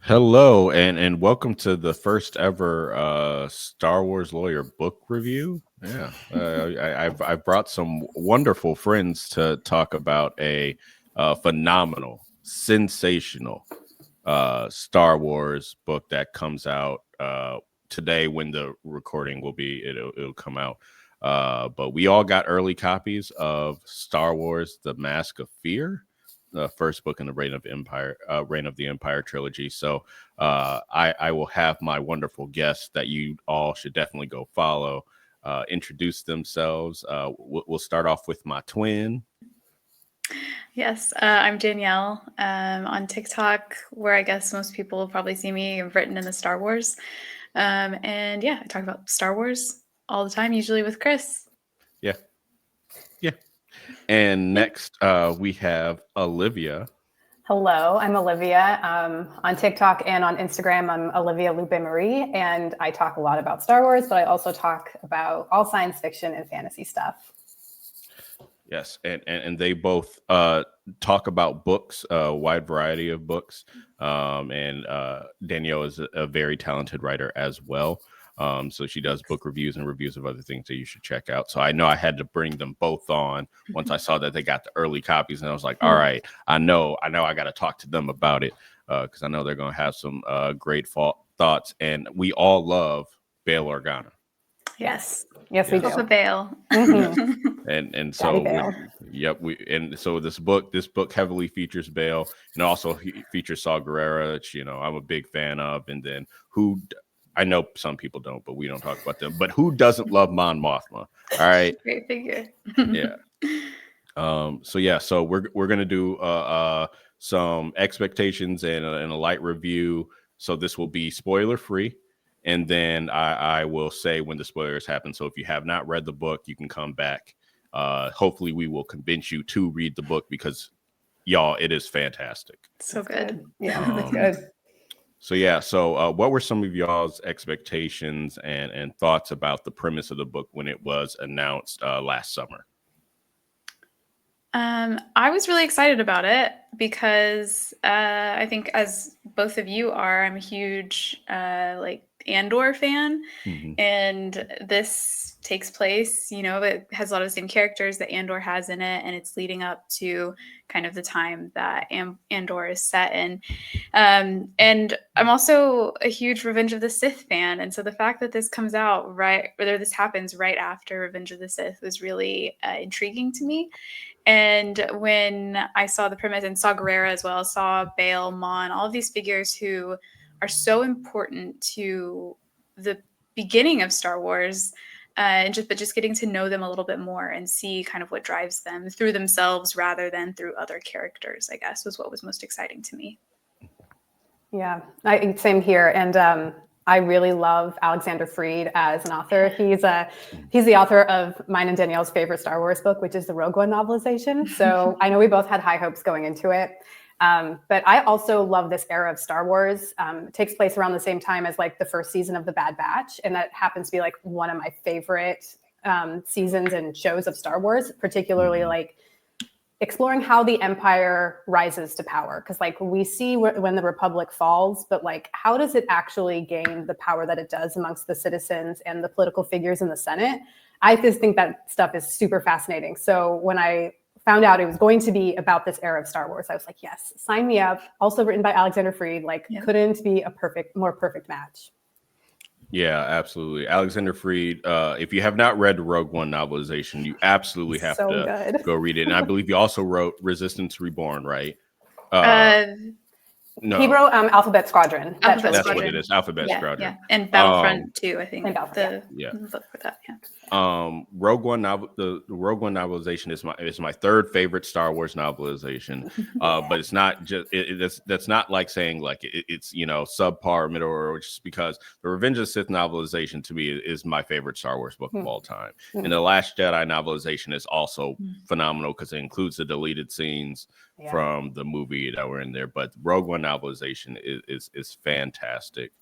Hello and welcome to the first ever Star Wars lawyer book review. Yeah, I've brought some wonderful friends to talk about a phenomenal, sensational Star Wars book that comes out today. When the recording will be, it'll come out. But we all got early copies of Star Wars: The Mask of Fear, the first book in the Reign of the Empire trilogy. So I will have my wonderful guests that you all should definitely go follow introduce themselves. We'll start off with my twin. Yes, I'm Danielle on TikTok, where I guess most people will probably see me. I've written in the Star Wars. And yeah, I talk about Star Wars all the time, usually with Chris. Yeah. Yeah. And next we have Olivia. Hello, I'm Olivia. On TikTok and on Instagram, I'm Olivia Lupe Marie, and I talk a lot about Star Wars, but I also talk about all science fiction and fantasy stuff. Yes, and they both talk about books, a wide variety of books. And Danielle is a very talented writer as well. So she does book reviews and reviews of other things that you should check out. So I know I had to bring them both on once I saw that they got the early copies, and I was like, all right, I know I got to talk to them about it because I know they're going to have some great thoughts. And we all love Bail Organa. Yes, we do. Bail. And so this book heavily features Bail, and also features Saw Gerrera, which I'm a big fan of. And then who I know some people don't, but we don't talk about them. But who doesn't love Mon Mothma? All right, great figure. Yeah. So we're gonna do some expectations and a light review. So this will be spoiler free. And then I will say when the spoilers happen. So if you have not read the book, you can come back. Hopefully we will convince you to read the book because, y'all, it is fantastic. So good. Yeah, it's good. So what were some of y'all's expectations and thoughts about the premise of the book when it was announced last summer? I was really excited about it because I think, as both of you are, I'm a huge Andor fan, and this takes place, it has a lot of the same characters that Andor has in it, and it's leading up to kind of the time that Andor is set in. And I'm also a huge Revenge of the Sith fan, and so the fact that this comes out this happens right after Revenge of the Sith was really intriguing to me. And when I saw the premise and Saw Gerrera as well, saw Bail, Mon, all of these figures who are so important to the beginning of Star Wars, but just getting to know them a little bit more and see kind of what drives them through themselves rather than through other characters, I guess, was what was most exciting to me. Yeah, same here. And I really love Alexander Freed as an author. He's the author of mine and Danielle's favorite Star Wars book, which is the Rogue One novelization. So I know we both had high hopes going into it. But I also love this era of Star Wars. It takes place around the same time as the first season of The Bad Batch. And that happens to be one of my favorite seasons and shows of Star Wars, particularly exploring how the Empire rises to power. Because we see when the Republic falls, but how does it actually gain the power that it does amongst the citizens and the political figures in the Senate? I just think that stuff is super fascinating. So when I found out it was going to be about this era of Star Wars, I was like, yes, sign me up. Also written by Alexander Freed, couldn't be a more perfect match. Yeah, absolutely. Alexander Freed, if you have not read the Rogue One novelization, you absolutely have to go read it. And I believe you also wrote Resistance Reborn, right? No. He wrote Alphabet Squadron. That's what it is, Alphabet Squadron. Yeah. And Battlefront too, I think. And Battlefront, book for that, yeah. Rogue One the Rogue One novelization is my third favorite Star Wars novelization. But it's not just that's not like saying it's subpar, middle, or just because the Revenge of the Sith novelization to me is my favorite Star Wars book of all time. And the Last Jedi novelization is also phenomenal because it includes the deleted scenes from the movie that were in there. But Rogue One novelization is fantastic.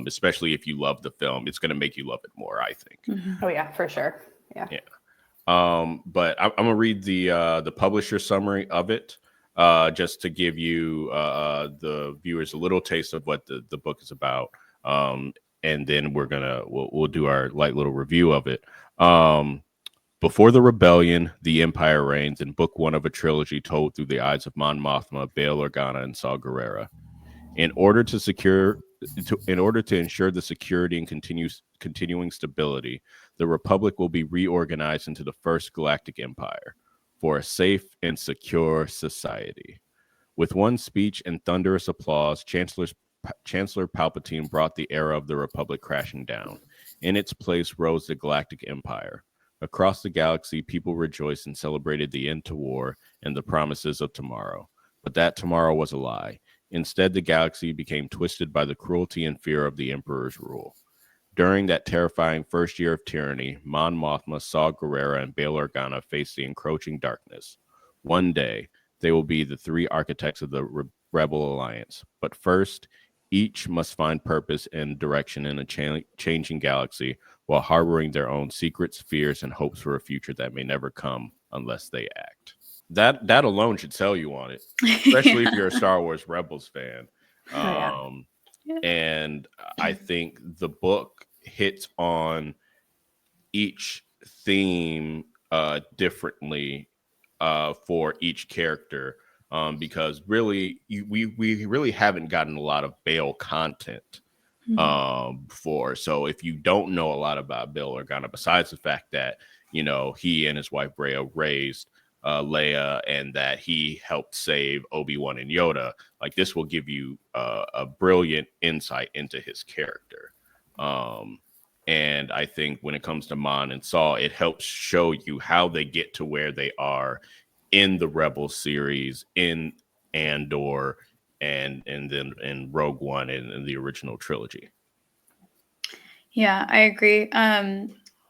Especially if you love the film, it's going to make you love it more, I think. Oh yeah, for sure. Yeah. But I'm gonna read the publisher summary of it. just to give you the viewers a little taste of what the book is about. And then we'll do our light little review of it. Before the rebellion, the Empire reigns in book 1 of a trilogy told through the eyes of Mon Mothma, Bail Organa, and Saw Gerrera. In order to ensure the security and continuing stability, the Republic will be reorganized into the First Galactic Empire for a safe and secure society. With one speech and thunderous applause, Chancellor Palpatine brought the era of the Republic crashing down. In its place rose the Galactic Empire. Across the galaxy, people rejoiced and celebrated the end to war and the promises of tomorrow. But that tomorrow was a lie. Instead, the galaxy became twisted by the cruelty and fear of the Emperor's rule. During that terrifying first year of tyranny, Mon Mothma, Saw Gerrera, and Bail Organa faced the encroaching darkness. One day, they will be the 3 architects of the Rebel Alliance. But first, each must find purpose and direction in a changing galaxy while harboring their own secrets, fears, and hopes for a future that may never come unless they act. That alone should sell you on it, especially if you're a Star Wars Rebels fan. And I think the book hits on each theme differently for each character, because really we really haven't gotten a lot of Bail content before. So if you don't know a lot about Bail Organa, besides the fact that he and his wife Brea raised Leia, and that he helped save Obi-Wan and Yoda, like, this will give you a brilliant insight into his character. And I think when it comes to Mon and Saw, it helps show you how they get to where they are in the Rebel series, in Andor, and then in Rogue One and in the original trilogy. Yeah, I agree.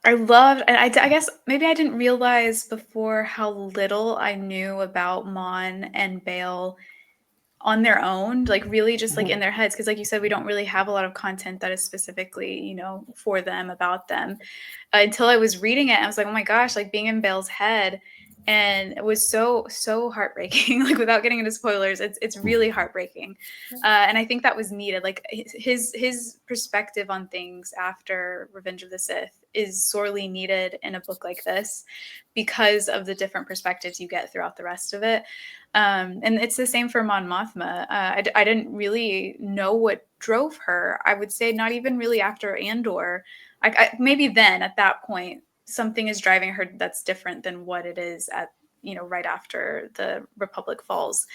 I loved, and I guess maybe I didn't realize before how little I knew about Mon and Bail on their own, like really just like in their heads. Because like you said, we don't really have a lot of content that is specifically, for them, about them. Until I was reading it, I was like, oh my gosh, like being in Bail's head. And it was so heartbreaking. Like, without getting into spoilers, it's really heartbreaking, and I think that was needed. Like his perspective on things after Revenge of the Sith is sorely needed in a book like this, because of the different perspectives you get throughout the rest of it. And it's the same for Mon Mothma. I didn't really know what drove her. I would say not even really after Andor. Maybe then at that point, something is driving her that's different than what it is at right after the Republic falls.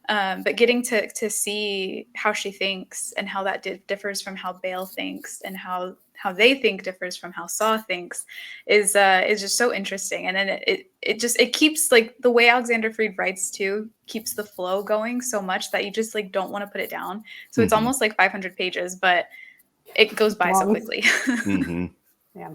But getting to see how she thinks, and how that differs from how Bail thinks, and how they think differs from how Saw thinks, is just so interesting. And then it keeps, like, the way Alexander Freed writes too, keeps the flow going so much that you just like don't want to put it down. So it's almost like 500 pages, but it goes by so quickly. Yeah.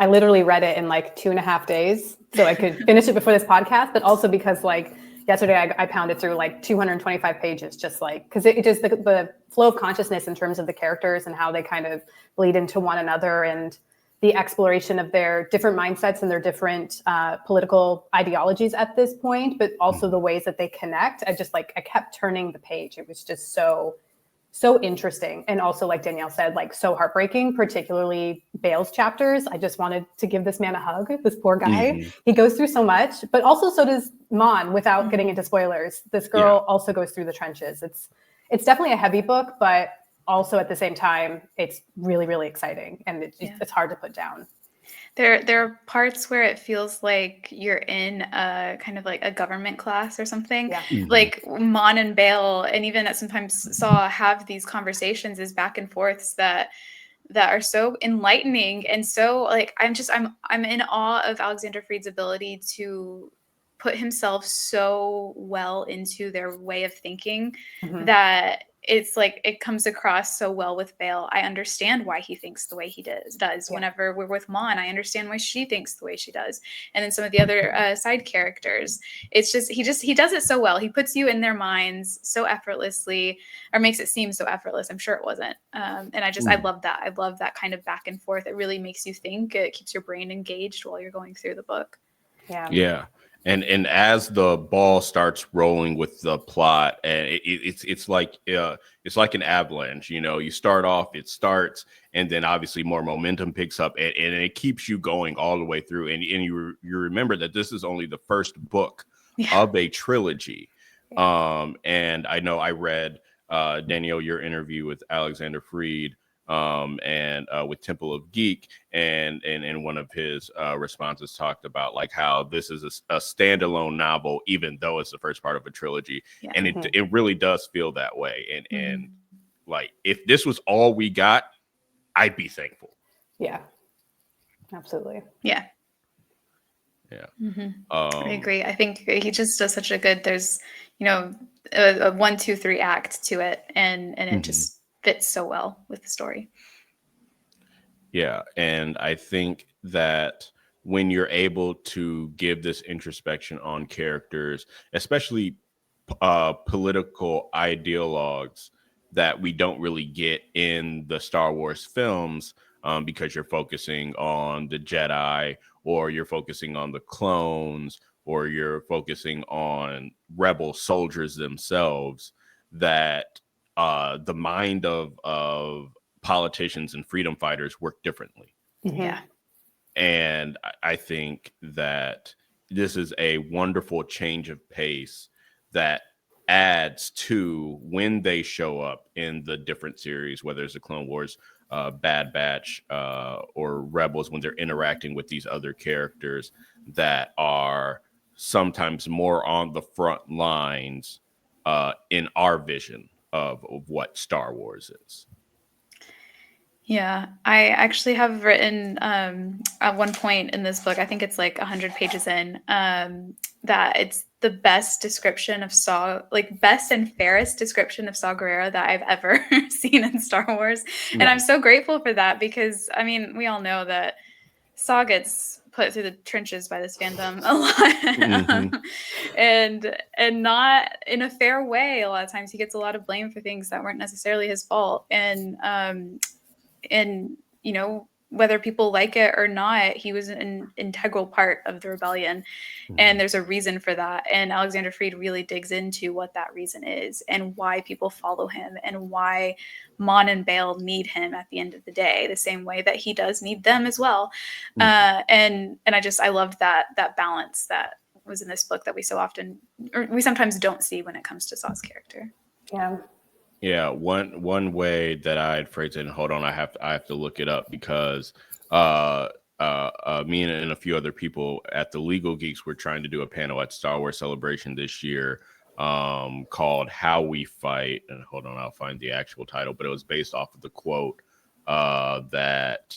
I literally read it in like 2.5 days so I could finish it before this podcast, but also because like yesterday I pounded through like 225 pages, just like, because it just, the flow of consciousness in terms of the characters and how they kind of bleed into one another, and the exploration of their different mindsets and their different political ideologies at this point, but also the ways that they connect. I kept turning the page. It was just so interesting. And also, like Danielle said, like so heartbreaking, particularly Bail's chapters. I just wanted to give this man a hug, this poor guy. He goes through so much, but also so does Mon, without getting into spoilers. This girl also goes through the trenches. It's definitely a heavy book, but also at the same time, it's really, really exciting. And it's hard to put down. There are parts where it feels like you're in a kind of like a government class or something. Yeah. Like Mon and Bail, and even sometimes Saw, have these conversations, as back and forths that are so enlightening, and so like I'm in awe of Alexander Freed's ability to put himself so well into their way of thinking that it's like it comes across so well with Bail. I understand why he thinks the way he does. Yeah. Whenever we're with Mon, I understand why she thinks the way she does. And then some of the other side characters, it's just he does it so well. He puts you in their minds so effortlessly, or makes it seem so effortless. I'm sure it wasn't. And I love that. I love that kind of back and forth. It really makes you think. It keeps your brain engaged while you're going through the book. Yeah. And as the ball starts rolling with the plot, and it's like an avalanche. You know, you start off, it starts, and then obviously more momentum picks up, and it keeps you going all the way through. And you remember that this is only the first book of a trilogy. And I know I read Danielle, your interview with Alexander Freed, and with Temple of Geek, and one of his responses talked about like how this is a standalone novel, even though it's the first part of a trilogy, and it really does feel that way. And like if this was all we got, I'd be thankful. Yeah, absolutely. Yeah. I agree. I think he just does such a good. There's, you know, a 1, 2, 3 act to it, and it just fits so well with the story. Yeah, and I think that when you're able to give this introspection on characters, especially political ideologues that we don't really get in the Star Wars films, because you're focusing on the Jedi, or you're focusing on the clones, or you're focusing on rebel soldiers themselves, that the mind of politicians and freedom fighters work differently. Yeah. And I think that this is a wonderful change of pace that adds to when they show up in the different series, whether it's the Clone Wars, Bad Batch, or Rebels, when they're interacting with these other characters that are sometimes more on the front lines in our vision of what Star Wars is. Yeah, I actually have written at one point in this book, I think it's like 100 pages in, that it's the best description of Saw, like best and fairest description of Saw Gerrera that I've ever seen in Star Wars. And I'm so grateful for that, because I mean, we all know that Saw gets put through the trenches by this fandom a lot, and not in a fair way. A lot of times he gets a lot of blame for things that weren't necessarily his fault. And you know, whether people like it or not, he was an integral part of the rebellion, and there's a reason for that. And Alexander Freed really digs into what that reason is, and why people follow him, and why Mon and Bail need him at the end of the day, the same way that he does need them as well. And I loved that balance that was in this book that we so often, or we sometimes don't see when it comes to Saw's character. Yeah, one way that I'd phrase it, and hold on, I have to look it up, because me and a few other people at the Legal Geeks were trying to do a panel at Star Wars Celebration this year, called "How We Fight." And hold on, I'll find the actual title, but it was based off of the quote that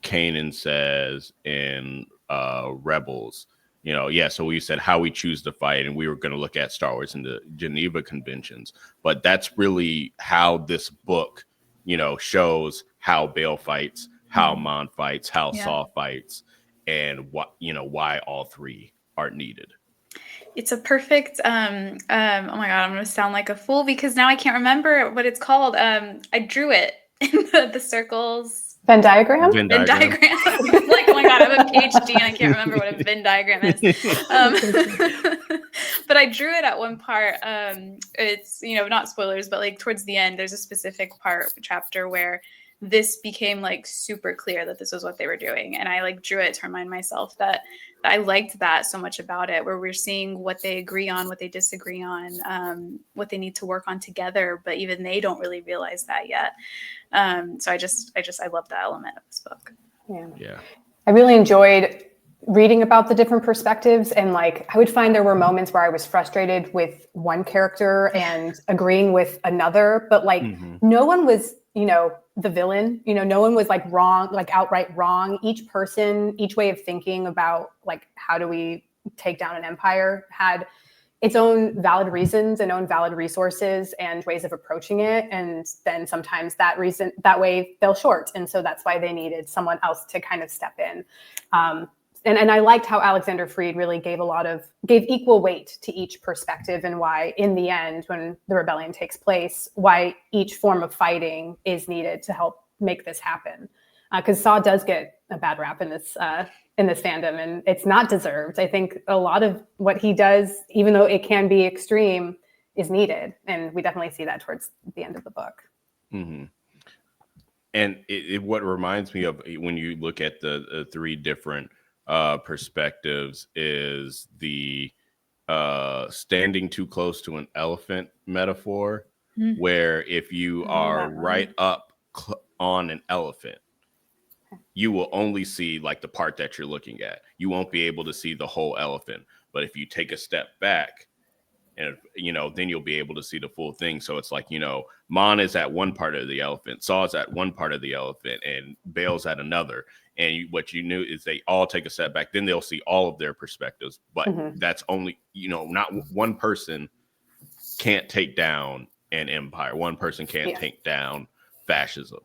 Kanan says in Rebels. You know, yeah, so we said how we choose to fight, and we were going to look at Star Wars and the Geneva Conventions. But that's really how this book, you know, shows how Bail fights, how Mon fights, how Saw fights, and what, you know, why all three are needed. It's a perfect, oh my God, I'm going to sound like a fool, because now I can't remember what it's called. I drew it in the circles. Venn diagram? Venn diagram. Like, oh my God, I have a PhD and I can't remember what a Venn diagram is. But I drew it at one part. It's, you know, not spoilers, but like towards the end, there's a specific chapter where this became like super clear that this was what they were doing. And I like drew it to remind myself that I liked that so much about it, where we're seeing what they agree on, what they disagree on, what they need to work on together, but even they don't really realize that yet. So I love that element of this book. Yeah. I really enjoyed reading about the different perspectives, and like I would find there were moments where I was frustrated with one character and agreeing with another, but like no one was, you know, the villain, you know, no one was like wrong, like outright wrong. Each person, each way of thinking about like how do we take down an empire had its own valid reasons and own valid resources and ways of approaching it. And then sometimes that way fell short. And so that's why they needed someone else to kind of step in. And I liked how Alexander Freed really gave equal weight to each perspective, and why in the end, when the rebellion takes place, why each form of fighting is needed to help make this happen. because Saw does get a bad rap in this fandom, and it's not deserved. I think a lot of what he does, even though it can be extreme, is needed, and we definitely see that towards the end of the book. Mm-hmm. And what reminds me of when you look at the three different perspectives is the standing too close to an elephant metaphor, where if you are right up on an elephant, you will only see like the part that you're looking at. You won't be able to see the whole elephant. But if you take a step back, and then you'll be able to see the full thing. So it's like, Mon is at one part of the elephant, Saw's at one part of the elephant, and Bale's at another. And what you knew is they all take a step back, then they'll see all of their perspectives. But that's only, not one person can't take down an empire. One person can't take down fascism.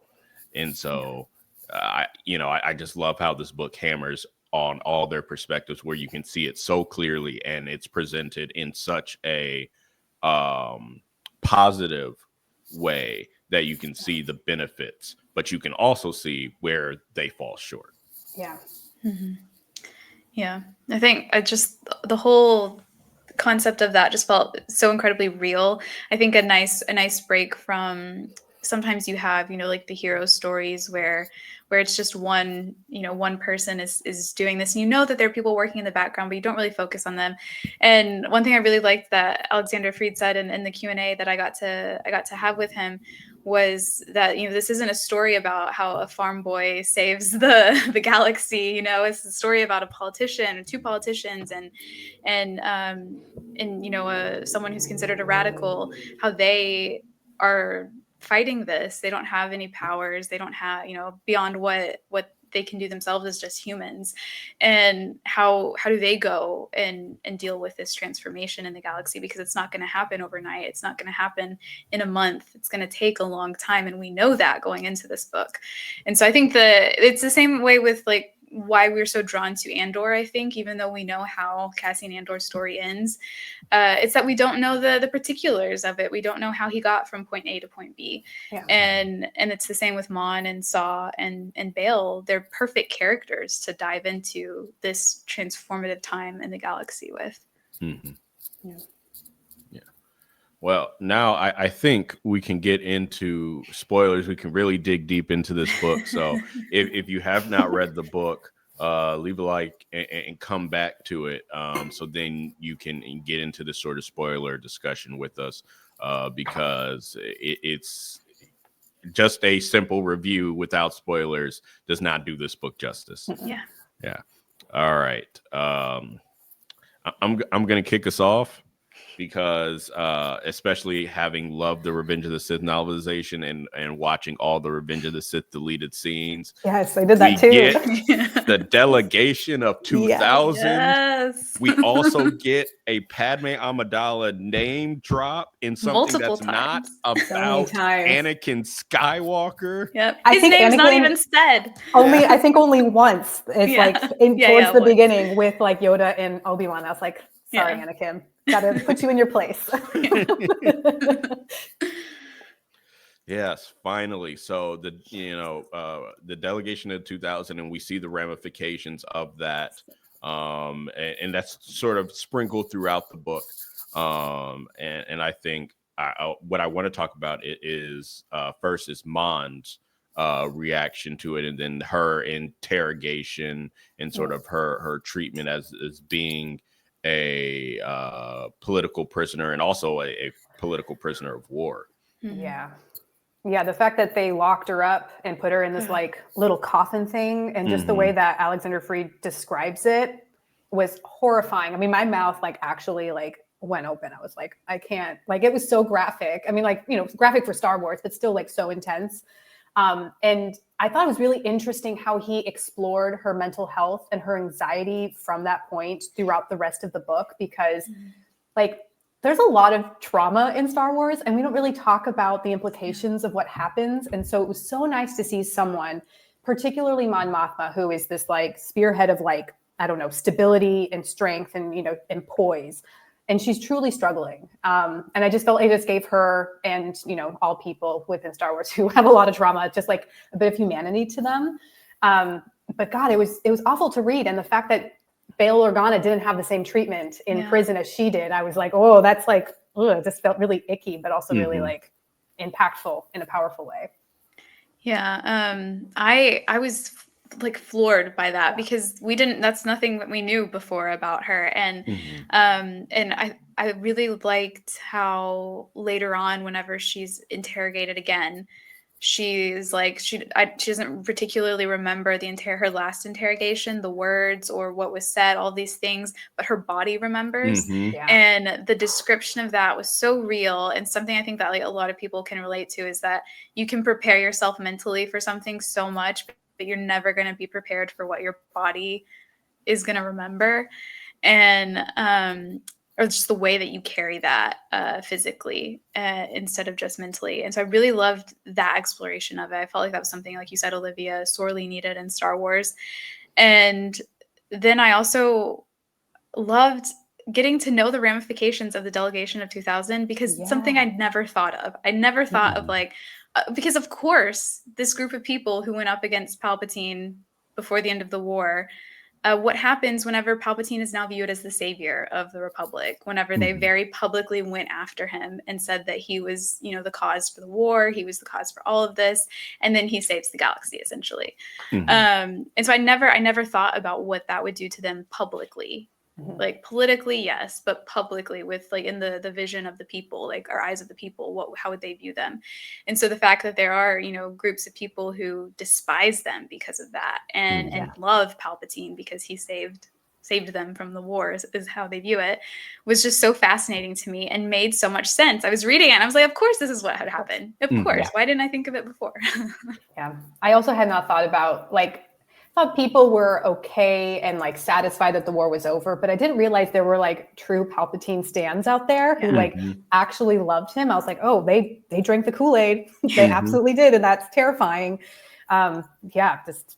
And so, I just love how this book hammers on all their perspectives, where you can see it so clearly, and it's presented in such a positive way that you can see the benefits, but you can also see where they fall short. Yeah. Mm-hmm. Yeah. I think the whole concept of that just felt so incredibly real. I think a nice break from sometimes you have, like the hero stories where it's just one person is doing this, and that there are people working in the background, but you don't really focus on them. And one thing I really liked that Alexander Freed said in the Q&A that I got to have with him was that, this isn't a story about how a farm boy saves the galaxy. It's a story about a politician, two politicians, and someone who's considered a radical, how they are fighting this. They don't have any powers. They don't have, beyond what they can do themselves as just humans. And how do they go and deal with this transformation in the galaxy? Because it's not going to happen overnight. It's not going to happen in a month. It's going to take a long time. And we know that going into this book. And so I think it's the same way with like why we're so drawn to Andor, I think, even though we know how Cassian Andor's story ends. It's that we don't know the particulars of it. We don't know how he got from point A to point B. Yeah. And it's the same with Mon and Saw and Bale. They're perfect characters to dive into this transformative time in the galaxy with. Mm-hmm. Yeah. Well, now I think we can get into spoilers. We can really dig deep into this book. So if you have not read the book, leave a like and come back to it. So then you can get into this sort of spoiler discussion with us, because it's just a simple review without spoilers does not do this book justice. Yeah. Yeah. All right. I'm going to kick us off, because especially having loved the Revenge of the Sith novelization and watching all the Revenge of the Sith deleted scenes. Yes, I did that too. Get the delegation of 2000. Yes. We also get a Padme Amidala name drop in something multiple that's times. not about Anakin Skywalker. Yep. His name's not even said. I think only once. It's like towards the beginning with like Yoda and Obi-Wan. I was like, sorry, Anakin. Gotta put you in your place. Yes, finally. So the delegation of 2000, and we see the ramifications of that, and that's sort of sprinkled throughout the book. And I think what I want to talk about is first is Mon's reaction to it, and then her interrogation and sort of her treatment as being a political prisoner, and also a political prisoner of war. Yeah, the fact that they locked her up and put her in this like little coffin thing, and just the way that Alexander Freed describes it was horrifying. I mean, my mouth like actually like went open. I was like, I can't, like, it was so graphic. I mean, like, graphic for Star Wars, but still like so intense. And I thought it was really interesting how he explored her mental health and her anxiety from that point throughout the rest of the book, because like there's a lot of trauma in Star Wars and we don't really talk about the implications of what happens. And so it was so nice to see someone, particularly Mon Mothma, who is this like spearhead of like, I don't know, stability and strength and, and poise. And she's truly struggling. And I just felt it just gave her and, all people within Star Wars who have a lot of trauma, just like a bit of humanity to them. But God, it was awful to read. And the fact that Bail Organa didn't have the same treatment in prison as she did, I was like, oh, that's like, it just felt really icky, but also really like impactful in a powerful way. Yeah. I was like floored by that because that's nothing that we knew before about her. And I really liked how later on, whenever she's interrogated again, she's like, she doesn't particularly remember her last interrogation, the words or what was said, all these things, but her body remembers. And the description of that was so real, and something I think that like a lot of people can relate to is that you can prepare yourself mentally for something so much, but you're never going to be prepared for what your body is going to remember. And or just the way that you carry that physically instead of just mentally. And so I really loved that exploration of it. I felt like that was something, like you said, Olivia, sorely needed in Star Wars. And then I also loved getting to know the ramifications of the delegation of 2000, because it's something I'd never thought of. I never thought of like, because of course, this group of people who went up against Palpatine before the end of the war, what happens whenever Palpatine is now viewed as the savior of the Republic, whenever they very publicly went after him and said that he was, the cause for the war, he was the cause for all of this, and then he saves the galaxy, essentially. And so I never thought about what that would do to them publicly. Like politically, yes, but publicly, with like in the vision of the people, like our eyes of the people, how would they view them? And so the fact that there are, groups of people who despise them because of that, and love Palpatine because he saved them from the wars, is how they view it, was just so fascinating to me and made so much sense. I was reading it and I was like, of course this is what had happened. Of course. Why didn't I think of it before? I also had not thought about thought people were okay and like satisfied that the war was over, but I didn't realize there were like true Palpatine stans out there who actually loved him. I was like, oh, they drank the Kool-Aid. They absolutely did, and that's terrifying. Just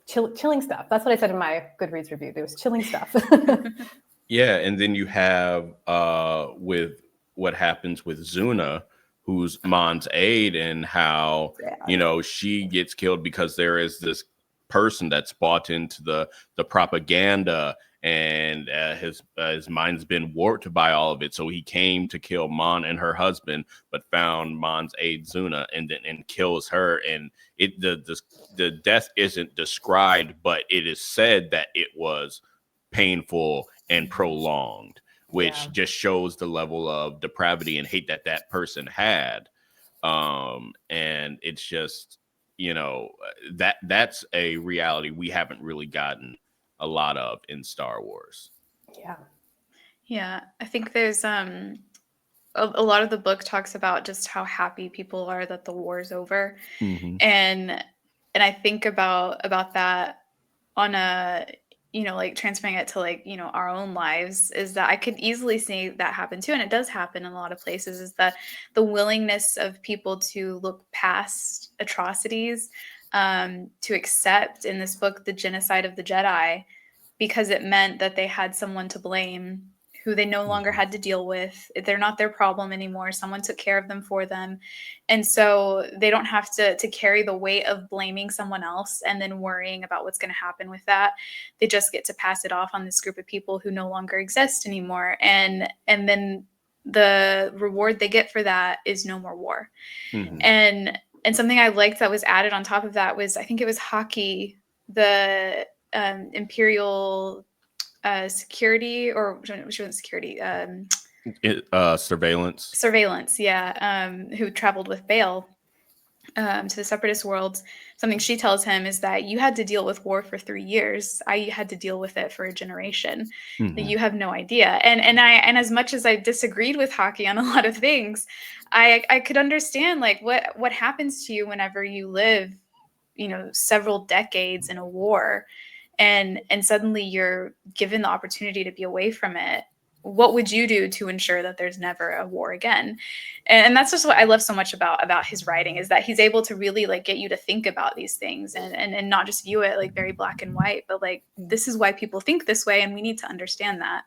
chilling stuff. That's what I said in my Goodreads review. There was chilling stuff. And then you have with what happens with Zuna, who's Mon's aide, and how she gets killed because there is this person that's bought into the propaganda, and his mind's been warped by all of it. So he came to kill Mon and her husband, but found Mon's aide Zuna and kills her. And the death isn't described, but it is said that it was painful and prolonged, which just shows the level of depravity and hate that person had. And it's just, that's a reality we haven't really gotten a lot of in Star Wars. Yeah, I think there's a lot of the book talks about just how happy people are that the war's over. And I think about that on a, like transferring it to like, our own lives, is that I could easily see that happen too. And it does happen in a lot of places, is that the willingness of people to look past atrocities, to accept, in this book, the genocide of the Jedi, because it meant that they had someone to blame who they no longer had to deal with. They're not their problem anymore. Someone took care of them for them. And so they don't have to carry the weight of blaming someone else and then worrying about what's going to happen with that. They just get to pass it off on this group of people who no longer exist anymore. And then the reward they get for that is no more war. And something I liked that was added on top of that was, I think it was Haki, the Imperial security, or she wasn't security, surveillance, who traveled with Bail to the Separatist worlds. Something she tells him is that you had to deal with war for 3 years. I had to deal with it for a generation. You have no idea. And as much as I disagreed with Haki on a lot of things, I could understand like what happens to you whenever you live, several decades in a war, and suddenly you're given the opportunity to be away from it. What would you do to ensure that there's never a war again? And that's just what I love so much about his writing, is that he's able to really like get you to think about these things and not just view it like very black and white, but like, this is why people think this way, and we need to understand that.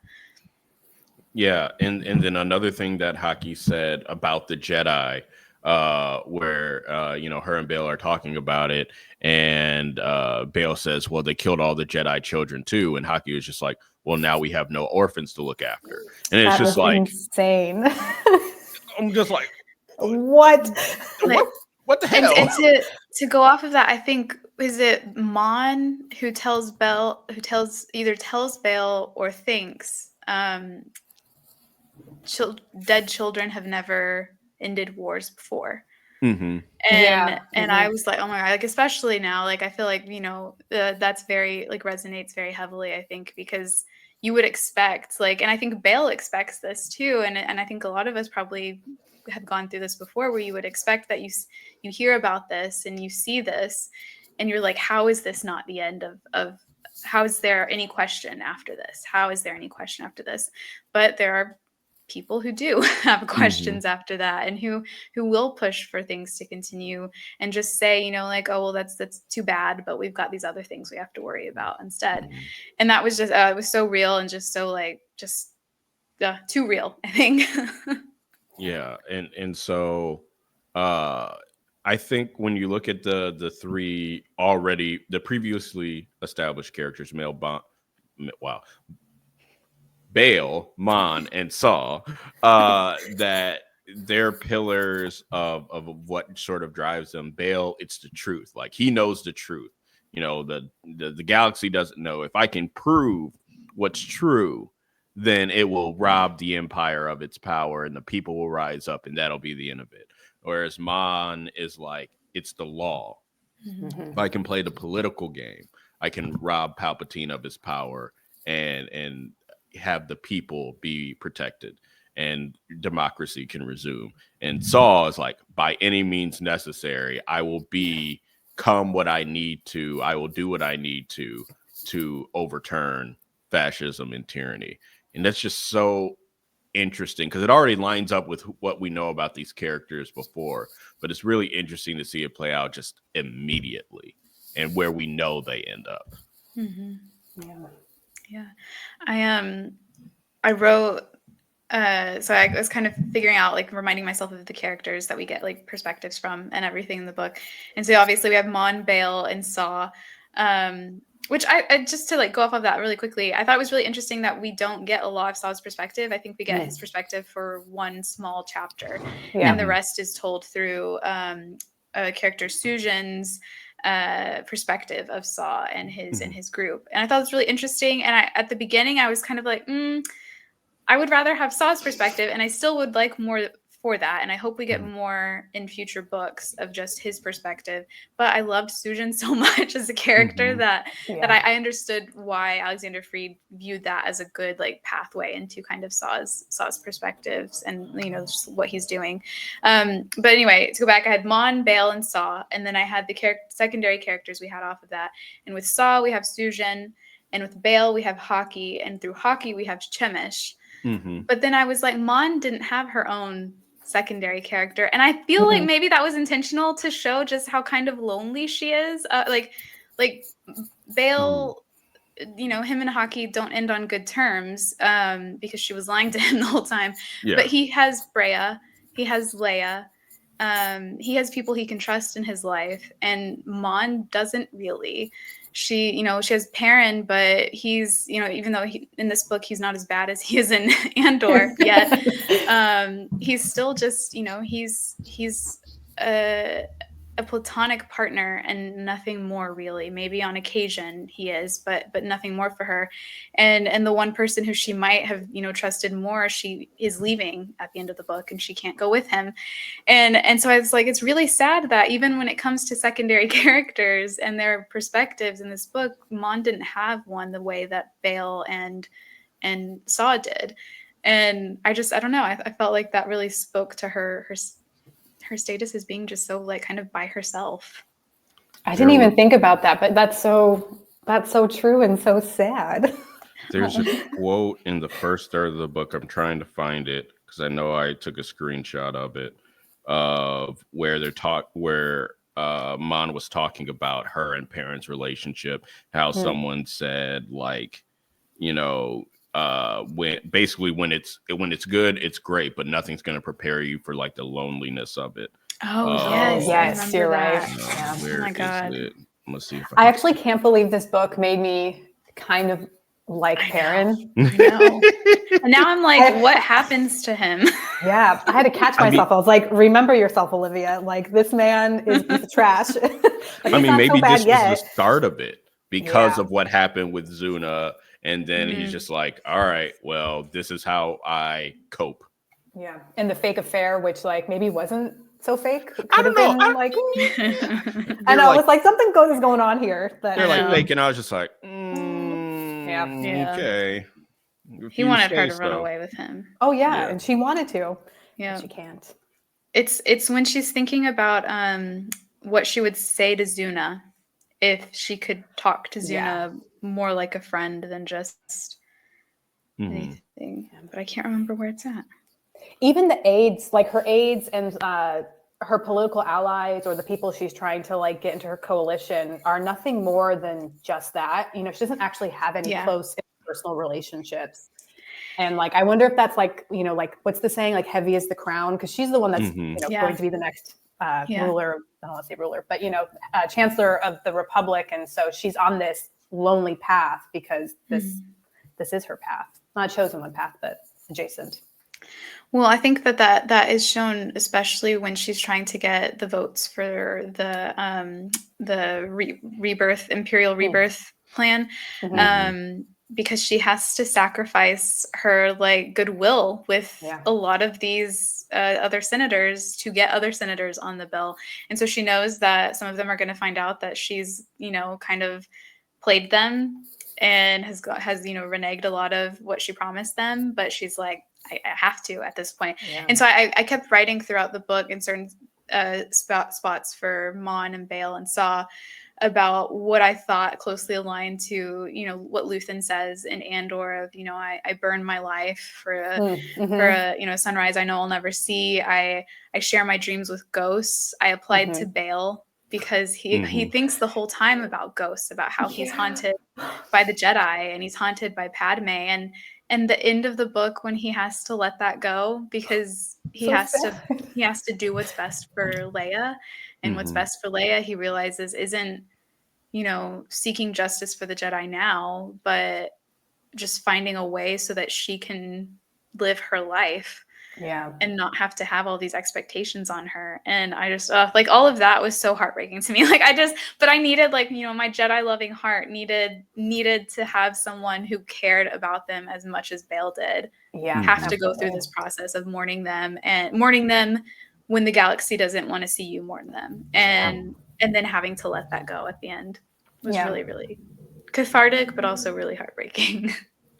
Yeah, and then another thing that Haki said about the Jedi, where you know, her and Bail are talking about it, and Bail says, well, they killed all the Jedi children too, and Haki is just like, well, now we have no orphans to look after. And it's That just was like insane. I'm just like, What? Like, what the and hell? to go off of that, I think, is it Mon who tells Belle, either tells Bale or thinks dead children have never ended wars before. Mm-hmm. And I was like, oh my god, like, especially now, like, I feel like, you know, that's very, like, resonates very heavily, I think, because you would expect, like, and I think Bale expects this too, and I think a lot of us probably have gone through this before, where you would expect that you hear about this and you see this and you're like, how is this not the end of how is there any question after this? How is there any question after this? But there are people who do have questions after that, and who will push for things to continue and just say, you know, like, oh, well, that's too bad, but we've got these other things we have to worry about instead. And that was just it was so real, and just so, like, just too real, I think. Yeah, and so I think when you look at the three already, the previously established characters, Bail, Mon, and Saw, that they're pillars of what sort of drives them. Bail, it's the truth. Like, he knows the truth. You know, the galaxy doesn't know. If I can prove what's true, then it will rob the empire of its power, and the people will rise up, and that'll be the end of it. Whereas Mon is like, it's the law. If I can play the political game, I can rob Palpatine of his power and have the people be protected, and democracy can resume. And Saw is like, by any means necessary, I will become what I need to. I will do what I need to overturn fascism and tyranny. And that's just so interesting, because it already lines up with what we know about these characters before, but it's really interesting to see it play out just immediately and where we know they end up. Yeah. I wrote so I was kind of figuring out, like, reminding myself of the characters that we get, like, perspectives from and everything in the book. And so obviously we have Mon, Bale, and Saw, which I just to, like, go off of that really quickly, I thought it was really interesting that we don't get a lot of Saw's perspective. I think we get his perspective for one small chapter, and the rest is told through character Sujin's perspective of Saw and his group. And I thought it was really interesting. And at the beginning, I was kind of like, I would rather have Saw's perspective, and I still would like more for that. And I hope we get more in future books of just his perspective. But I loved Sujin so much as a character that I understood why Alexander Freed viewed that as a good, like, pathway into kind of Saw's perspectives and, you know, just what he's doing. But anyway, to go back, I had Mon, Bale, and Saw, and then I had the secondary characters we had off of that. And with Saw, we have Sujin, and with Bale, we have Haki, and through Haki, we have Chemish. But then I was like, Mon didn't have her own secondary character, and I feel like maybe that was intentional to show just how kind of lonely she is. Like Bale, you know, him and Haki don't end on good terms because she was lying to him the whole time. But he has Brea, he has Leia, he has people he can trust in his life, and Mon doesn't really. She, you know, she has Perrin, but he's, you know, even though in this book he's not as bad as he is in Andor yet, he's still just, you know, he's a platonic partner and nothing more, really. Maybe on occasion he is, but nothing more for her. And the one person who she might have, you know, trusted more, she is leaving at the end of the book, and she can't go with him. And so I was like, it's really sad that even when it comes to secondary characters and their perspectives in this book, Mon didn't have one the way that Bale and Saw did. And I don't know. I felt like that really spoke to her status as being just so, like, kind of by herself. I didn't even think about that, but that's so true and so sad. There's a quote in the first third of the book. I'm trying to find it because I know I took a screenshot of it, of where Mon was talking about her and Perrin's relationship, how someone said, like, you know, when it's good, it's great, but nothing's going to prepare you for, like, the loneliness of it. Oh, yes. Yes, you're right. Yeah. Where Oh my God. it? I'm gonna see if I actually can't believe this book made me kind of like Perrin. I know. And now I'm like, what happens to him? Yeah, I had to catch myself. I was like, remember yourself, Olivia. Like, this man is a piece of trash. But I he's mean, not maybe so bad this yet. was the start of it because Yeah. of what happened with Zuna. And then he's just like, all right, well, this is how I cope. Yeah. And the fake affair, which like maybe wasn't so fake. I don't know. I know. It's like something is going on here. But they're like faking. I was just like, yeah. okay. He wanted her to run away with him. Oh yeah, and she wanted to. Yeah, but she can't. It's when she's thinking about what she would say to Zuna if she could talk to Zuna more like a friend than just anything. But I can't remember where it's at. Even the aides, like her aides and her political allies or the people she's trying to like get into her coalition are nothing more than just that. You know, she doesn't actually have any close personal relationships. And like, I wonder if that's like, you know, like what's the saying, like heavy is the crown, because she's the one that's you know, going to be the next ruler, I don't want to say ruler, but you know, chancellor of the Republic. And so she's on this lonely path because this is her path, not a chosen one path, but adjacent. Well, I think that is shown especially when she's trying to get the votes for the rebirth, imperial rebirth plan, because she has to sacrifice her like goodwill with a lot of these other senators to get other senators on the bill, and so she knows that some of them are going to find out that she's, you know, kind of played them and has you know, reneged a lot of what she promised them, but she's like, I have to at this point. And so I kept writing throughout the book in certain spots for Mon and Bail and Saw about what I thought closely aligned to, you know, what Luthen says in Andor of, you know, I burn my life for a you know, sunrise I know I'll never see. I share my dreams with ghosts. I applied to Bail because he thinks the whole time about ghosts, about how he's haunted by the Jedi and he's haunted by Padme, and the end of the book when he has to let that go because he has to do what's best for Leia, and what's best for Leia he realizes isn't, you know, seeking justice for the Jedi now, but just finding a way so that she can live her life and not have to have all these expectations on her. And I just like all of that was so heartbreaking to me. Like but I needed, like, you know, my Jedi loving heart needed to have someone who cared about them as much as Bail did have to go through this process of mourning them when the galaxy doesn't want to see you mourn them, and then having to let that go at the end was really, really cathartic, but also really heartbreaking.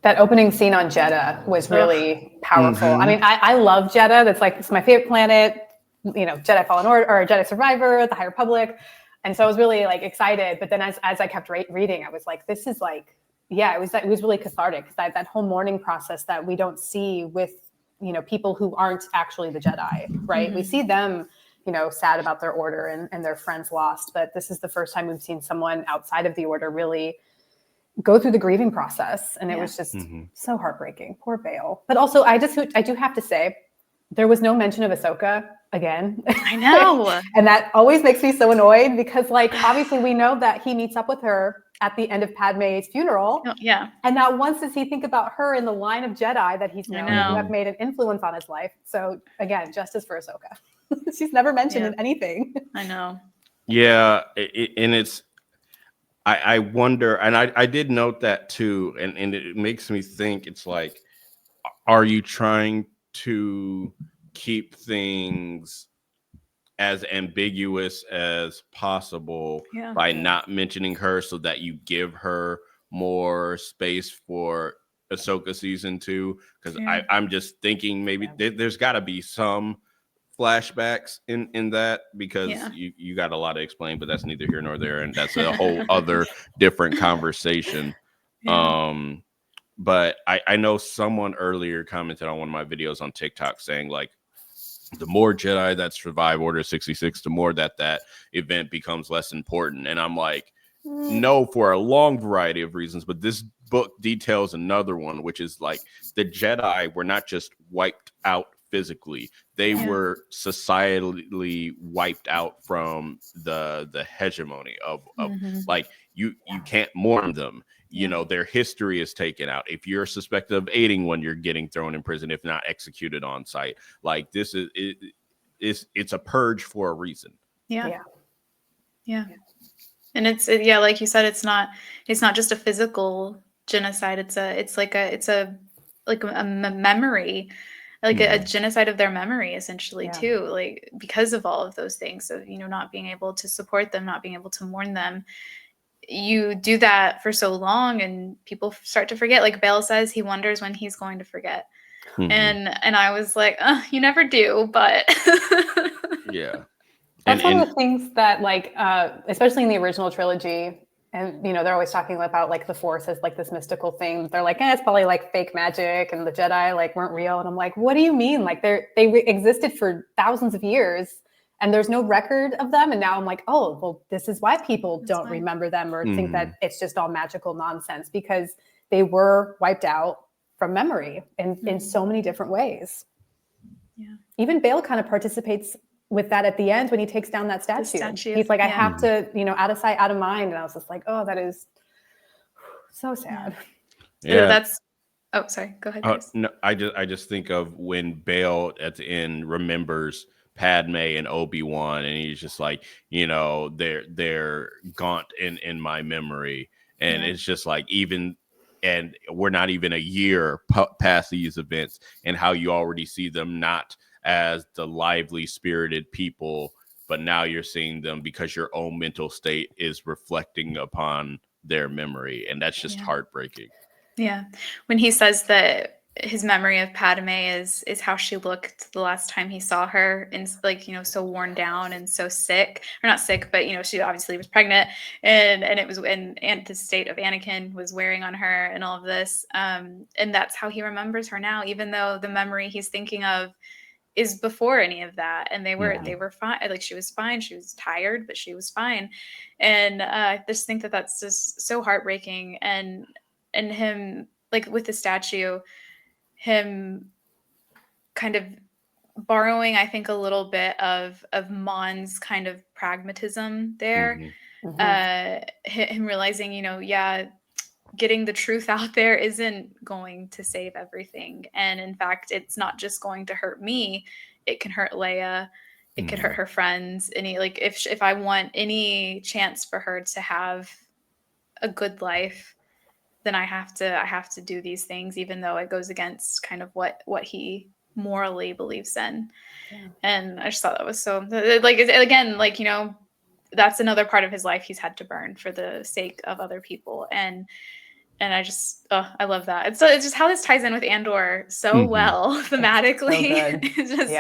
That opening scene on Jeddah was really powerful. I mean, I love Jeddah. That's like, it's my favorite planet, you know, Jedi Fallen Order or Jedi Survivor, the High Republic. And so I was really like excited. But then as I kept reading, I was like, this is like, it was really cathartic. That whole mourning process that we don't see with, you know, people who aren't actually the Jedi, right? We see them, you know, sad about their order and their friends lost. But this is the first time we've seen someone outside of the order really go through the grieving process, and it was just so heartbreaking. Poor Bail. But also, I do have to say, there was no mention of Ahsoka again. I know. And that always makes me so annoyed because, like, obviously we know that he meets up with her at the end of Padme's funeral. And not once does he think about her in the line of Jedi that he's known who have made an influence on his life. So again, justice for Ahsoka. She's never mentioned in anything. I know. Yeah, and it's, I wonder, and I did note that too, and it makes me think, it's like, are you trying to keep things as ambiguous as possible by not mentioning her so that you give her more space for Ahsoka season 2? Because I'm just thinking maybe there's got to be some flashbacks in that, because you got a lot to explain, but that's neither here nor there, and that's a whole other different conversation. But I know someone earlier commented on one of my videos on TikTok saying, like, the more Jedi that survive Order 66, the more that event becomes less important. And I'm like, no, for a long variety of reasons, but this book details another one, which is like the Jedi were not just wiped out physically. They were societally wiped out from the hegemony of like you can't mourn them. You know, their history is taken out. If you're suspected of aiding one, you're getting thrown in prison, if not executed on site. Like this it's a purge for a reason. Yeah. And it's like you said, it's not just a physical genocide. It's like a memory, like a genocide of their memory, essentially, too. Like, because of all of those things, of not being able to support them, not being able to mourn them. You do that for so long, and people start to forget. Like Bale says, he wonders when he's going to forget. And I was like, you never do, but yeah. That's one of the things that, like, especially in the original trilogy, and they're always talking about like the Force as like this mystical thing. They're like, it's probably like fake magic, and the Jedi like weren't real. And I'm like, what do you mean? Like they existed for thousands of years, and there's no record of them. And now I'm like, oh, well, this is why people don't remember them or think that it's just all magical nonsense, because they were wiped out from memory in so many different ways. Yeah. Even Bale kind of participates with that at the end when he takes down that statue. He's like, I have to, out of sight, out of mind. And I was just like, oh, that is so sad. Yeah. Oh, sorry. Go ahead. No, I just think of when Bale at the end remembers Padme and Obi-Wan, and he's just like, they're gaunt in my memory. And it's just like, and we're not even a year past these events, and how you already see them not as the lively, spirited people, but now you're seeing them because your own mental state is reflecting upon their memory, and that's just heartbreaking. Yeah, when he says that his memory of Padme is how she looked the last time he saw her, and like so worn down and so sick, or not sick, but she obviously was pregnant, and it was and the state of Anakin was wearing on her, and all of this, and that's how he remembers her now, even though the memory he's thinking of is before any of that. And they were fine. Like, she was fine. She was tired, but she was fine. And I just think that that's just so heartbreaking. And him, like with the statue, him kind of borrowing, I think, a little bit of Mon's kind of pragmatism there. Him realizing, getting the truth out there isn't going to save everything. And in fact, it's not just going to hurt me. It can hurt Leia. It could hurt her friends. If I want any chance for her to have a good life, then I have to do these things, even though it goes against kind of what he morally believes in. Yeah. And I just thought that was so, like, again, like, that's another part of his life he's had to burn for the sake of other people. And I just, I love that. It's just how this ties in with Andor so well thematically. It's just,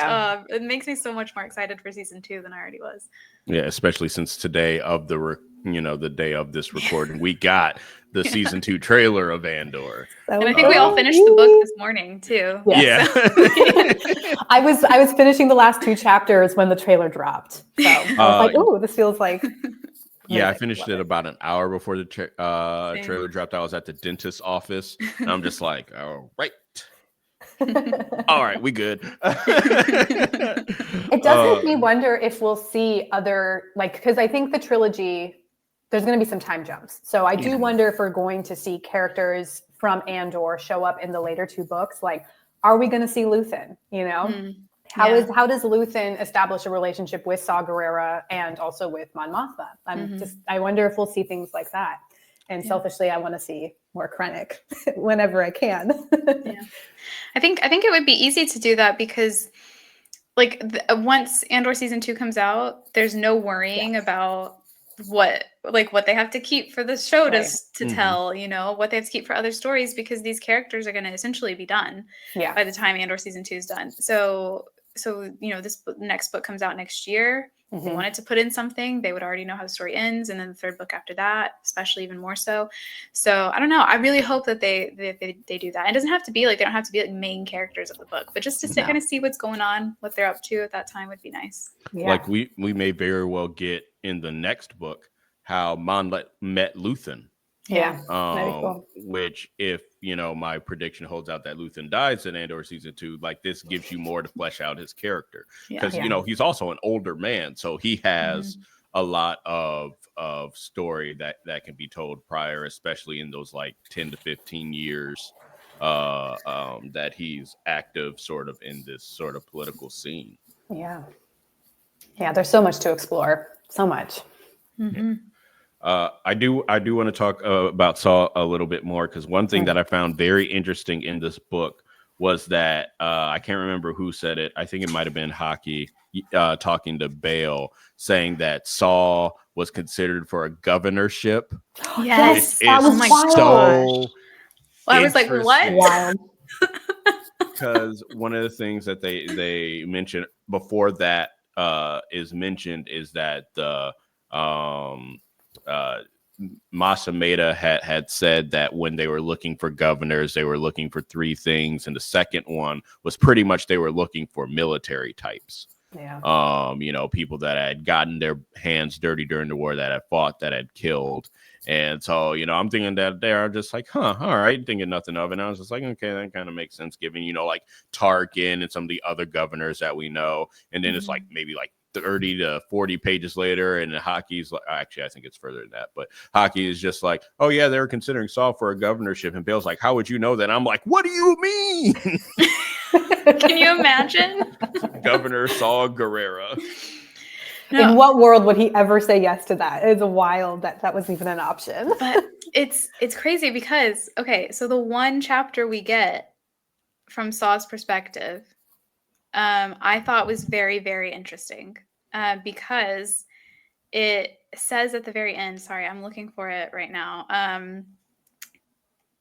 it makes me so much more excited for season 2 than I already was. Yeah, especially since today of the day of this recording, we got the season 2 trailer of Andor. And I think we all finished the book this morning too. Yes. Yeah. I was finishing the last 2 chapters when the trailer dropped. So I was like, "Ooh, this feels like." Yeah, I finished it about an hour before the trailer dropped. I was at the dentist's office, and I'm just like, all right. All right, we good. It does make me wonder if we'll see other, like, because I think the trilogy, there's going to be some time jumps. So I do wonder if we're going to see characters from Andor show up in the later 2 books. Like, are we going to see Luthen, How does Luthen establish a relationship with Saw Gerrera and also with Mon Mothma? I wonder if we'll see things like that. And selfishly, I want to see more Krennic whenever I can. I think it would be easy to do that because, like, once Andor season 2 comes out, there's no worrying about what they have to keep for the show to tell, what they have to keep for other stories, because these characters are going to essentially be done by the time Andor season 2 is done. So this next book comes out next year. If they wanted to put in something, they would already know how the story ends, and then the 3rd book after that, especially, even more so. So I don't know. I really hope that they do that. It doesn't have to be like, they don't have to be like main characters of the book, but just to kind of see what's going on, what they're up to at that time would be nice. Yeah. Like we may very well get in the next book how Mon met Luthen. Yeah. That'd be cool. Which, if my prediction holds out that Luthen dies in Andor season 2, like, this gives you more to flesh out his character, because he's also an older man, so he has a lot of story that can be told prior, especially in those like 10 to 15 years that he's active sort of in this sort of political scene. Yeah, there's so much to explore, so much. I do want to talk about Saw a little bit more, because one thing that I found very interesting in this book was that I can't remember who said it. I think it might have been Hockey talking to Bale, saying that Saw was considered for a governorship. Yes, it is so. I was like, what? Wild. Because one of the things that they mentioned before that is mentioned is that the Masameda had said that when they were looking for governors, they were looking for 3 things, and the second one was pretty much they were looking for military types. People that had gotten their hands dirty during the war, that had fought, that had killed. And so, I'm thinking that they are just like, all right, thinking nothing of it. And I was just like, okay, that kind of makes sense, given, like Tarkin and some of the other governors that we know. And then it's like maybe like 30 to 40 pages later, and Hockey's like, actually, I think it's further than that, but Hockey is just like, oh yeah, they were considering Saul for a governorship, and Bale's like, how would you know that? I'm like, what do you mean? Can you imagine? Governor Saw Gerrera. No. In what world would he ever say yes to that? It's wild that was even an option. But it's crazy because, okay, so the one chapter we get from Saw's perspective, I thought was very, very interesting because it says at the very end, sorry, I'm looking for it right now.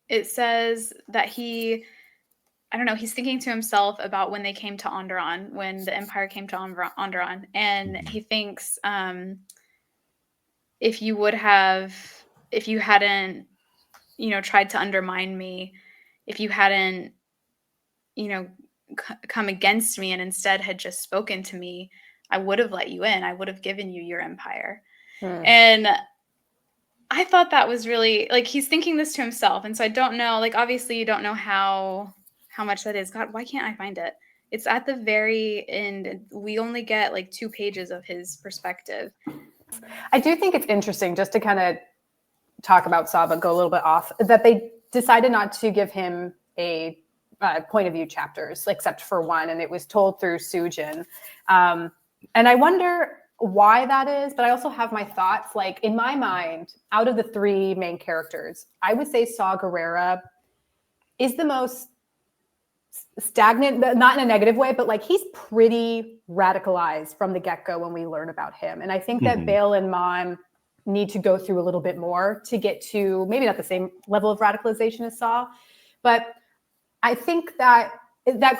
It says that he's thinking to himself about when they came to Onderon, when the Empire came to Onderon, and he thinks if you hadn't, tried to undermine me, if you hadn't, come against me and instead had just spoken to me, I would have let you in. I would have given you your empire. And I thought that was really, like, he's thinking this to himself. And so I don't know, like, obviously you don't know how much that is. God, why can't I find it? It's at the very end. We only get like 2 pages of his perspective. I do think it's interesting, just to kind of talk about Saw, but go a little bit off, that they decided not to give him a point of view chapters, except for one, and it was told through Sujin. And I wonder why that is, but I also have my thoughts. Like, in my mind, out of the 3 main characters, I would say Saw Gerrera is the most stagnant, not in a negative way, but like, he's pretty radicalized from the get-go when we learn about him. And I think that Bale and Mon need to go through a little bit more to get to maybe not the same level of radicalization as Saw, but I think that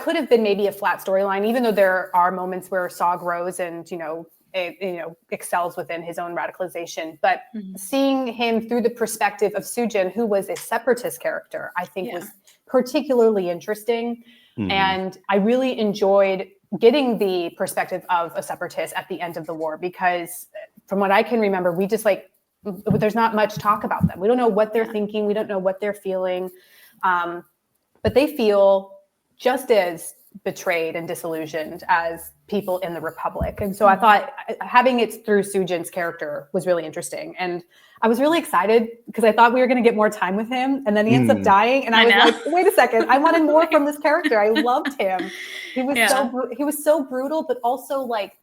could have been maybe a flat storyline, even though there are moments where Saw grows and, excels within his own radicalization. But seeing him through the perspective of Sujin, who was a separatist character, I think was particularly interesting. And I really enjoyed getting the perspective of a separatist at the end of the war, because from what I can remember, we just there's not much talk about them. We don't know what they're thinking. We don't know what they're feeling. But they feel just as betrayed and disillusioned as people in the Republic. And so I thought having it through Sujin's character was really interesting. And I was really excited because I thought we were going to get more time with him. And then he ends up dying. And I was like, wait a second, I wanted more from this character. I loved him. He was so brutal, but also like,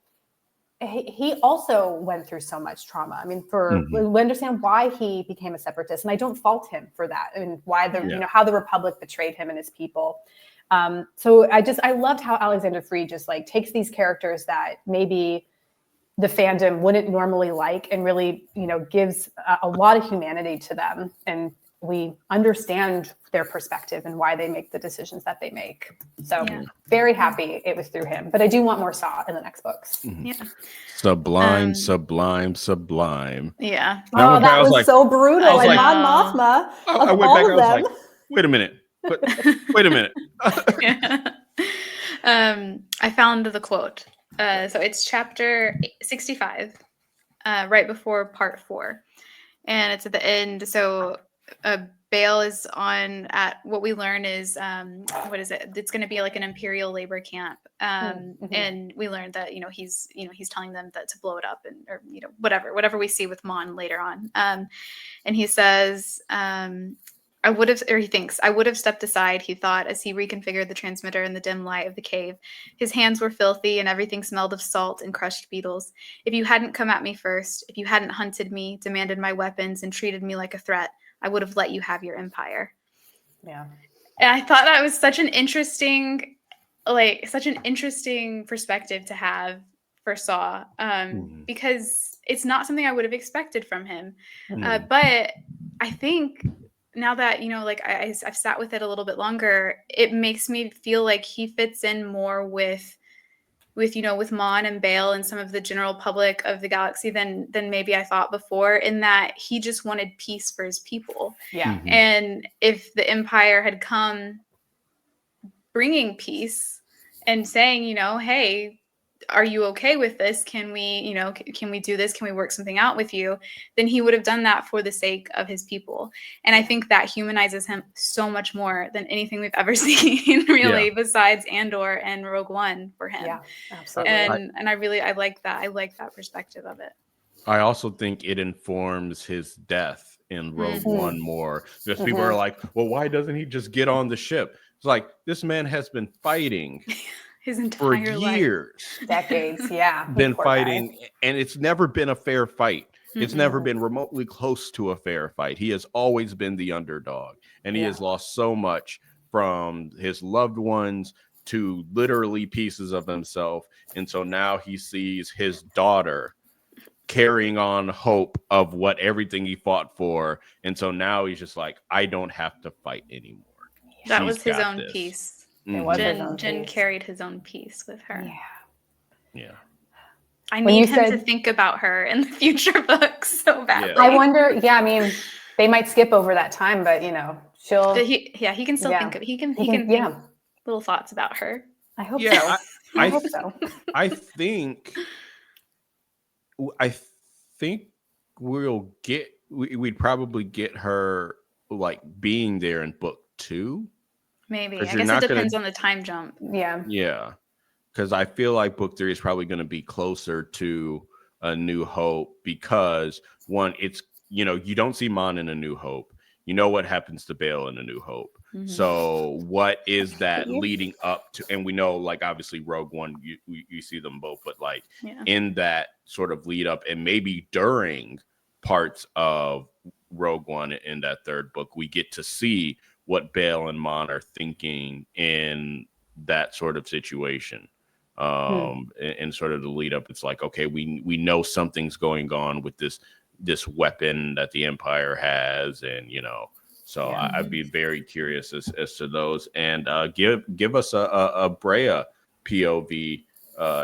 he also went through so much trauma. I mean, we understand why he became a separatist, and I don't fault him for that. I mean, why how the Republic betrayed him and his people. So I loved how Alexander Freed just like takes these characters that maybe the fandom wouldn't normally like, and really, gives a lot of humanity to them, and we understand their perspective and why they make the decisions that they make. So very happy it was through him, but I do want more Saw in the next books. Sublime. Yeah. Oh, that was so brutal. And Mon Mothma. I went back. I was like, wait a minute. Wait a minute. I found the quote. So it's chapter 65, right before part 4. And it's at the end. So Bail is on at what we learn is what is it? It's going to be like an imperial labor camp, and we learned that he's telling them that to blow it up or whatever we see with Mon later on, and he says. He thinks, I would have stepped aside, he thought, as he reconfigured the transmitter in the dim light of the cave. His hands were filthy and everything smelled of salt and crushed beetles. If you hadn't come at me first, if you hadn't hunted me, demanded my weapons, and treated me like a threat, I would have let you have your empire. Yeah. And I thought that was such an interesting perspective to have for Saw, because it's not something I would have expected from him. But I think now that, I've sat with it a little bit longer, it makes me feel like he fits in more with Mon and Bail and some of the general public of the galaxy than maybe I thought before, in that he just wanted peace for his people. Yeah. And if the Empire had come bringing peace and saying, hey, are you okay with this? Can we do this? Can we work something out with you? Then he would have done that for the sake of his people. And I think that humanizes him so much more than anything we've ever seen, really, besides Andor and Rogue One for him. Yeah, absolutely. And I like that. I like that perspective of it. I also think it informs his death in Rogue One more, because people are like, well, why doesn't he just get on the ship? It's like, this man has been fighting his entire for years, decades, been fighting, and it's never been a fair fight. It's never been remotely close to a fair fight. He has always been the underdog, and he has lost so much, from his loved ones to literally pieces of himself. And so now he sees his daughter carrying on hope of what everything he fought for, and so now he's just like, I don't have to fight anymore. That was his own peace. Jen piece. carried his own peace with her. Yeah. I need him to think about her in the future books so badly. I wonder. Yeah, I mean, they might skip over that time, but she'll. He can still think of. He can think little thoughts about her. I hope so. I hope so. I think we'd probably get her like being there in book 2. Maybe. I guess it depends on the time jump. Yeah. Yeah. Because I feel like book 3 is probably going to be closer to A New Hope, because one, it's, you don't see Mon in A New Hope. You know what happens to Bail in A New Hope. So what is that leading up to? And we know, like, obviously Rogue One, you see them both, but like in that sort of lead up, and maybe during parts of Rogue One in that third book, we get to see what Bail and Mon are thinking in that sort of situation. And sort of the lead up, it's like, okay, we know something's going on with this weapon that the Empire has, and so I'd be very curious as to those, and give us a Brea POV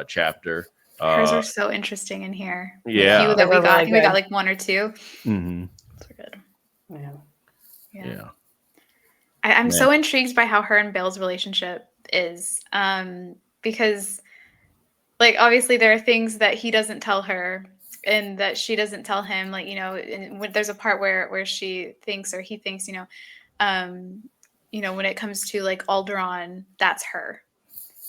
chapter. Hers are so interesting in here. Yeah, that we got. I think we got like 1 or 2. Those are good. Yeah. I'm so intrigued by how her and Bail's relationship is, because, like, obviously there are things that he doesn't tell her and that she doesn't tell him. Like, and when there's a part where she thinks, or he thinks, when it comes to like Alderaan, that's her.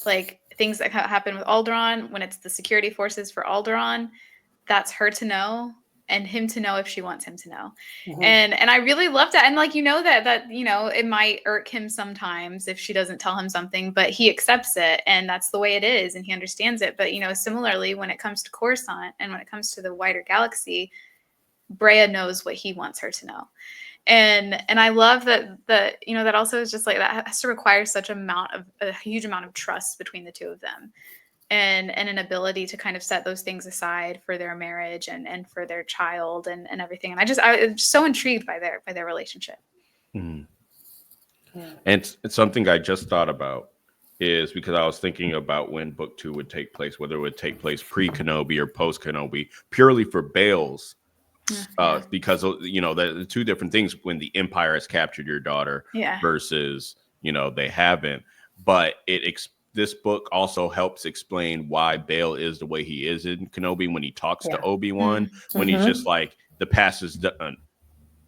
Like, things that happen with Alderaan, when it's the security forces for Alderaan, that's her to know, and him to know if she wants him to know. And I really loved that. And like, that it might irk him sometimes if she doesn't tell him something, but he accepts it, and that's the way it is, and he understands it. But similarly, when it comes to Coruscant and when it comes to the wider galaxy, Brea knows what he wants her to know. And I love that that also is just like, that has to require a huge amount of trust between the two of them. And an ability to kind of set those things aside for their marriage and for their child and everything. And I'm so intrigued by their relationship. And it's something I just thought about, is because I was thinking about when book 2 would take place, whether it would take place pre-Kenobi or post-Kenobi, purely for Bail's, because the two different things when the Empire has captured your daughter versus they haven't. But this book also helps explain why Bail is the way he is in Kenobi when he talks to Obi-Wan, when he's just like, the past is done,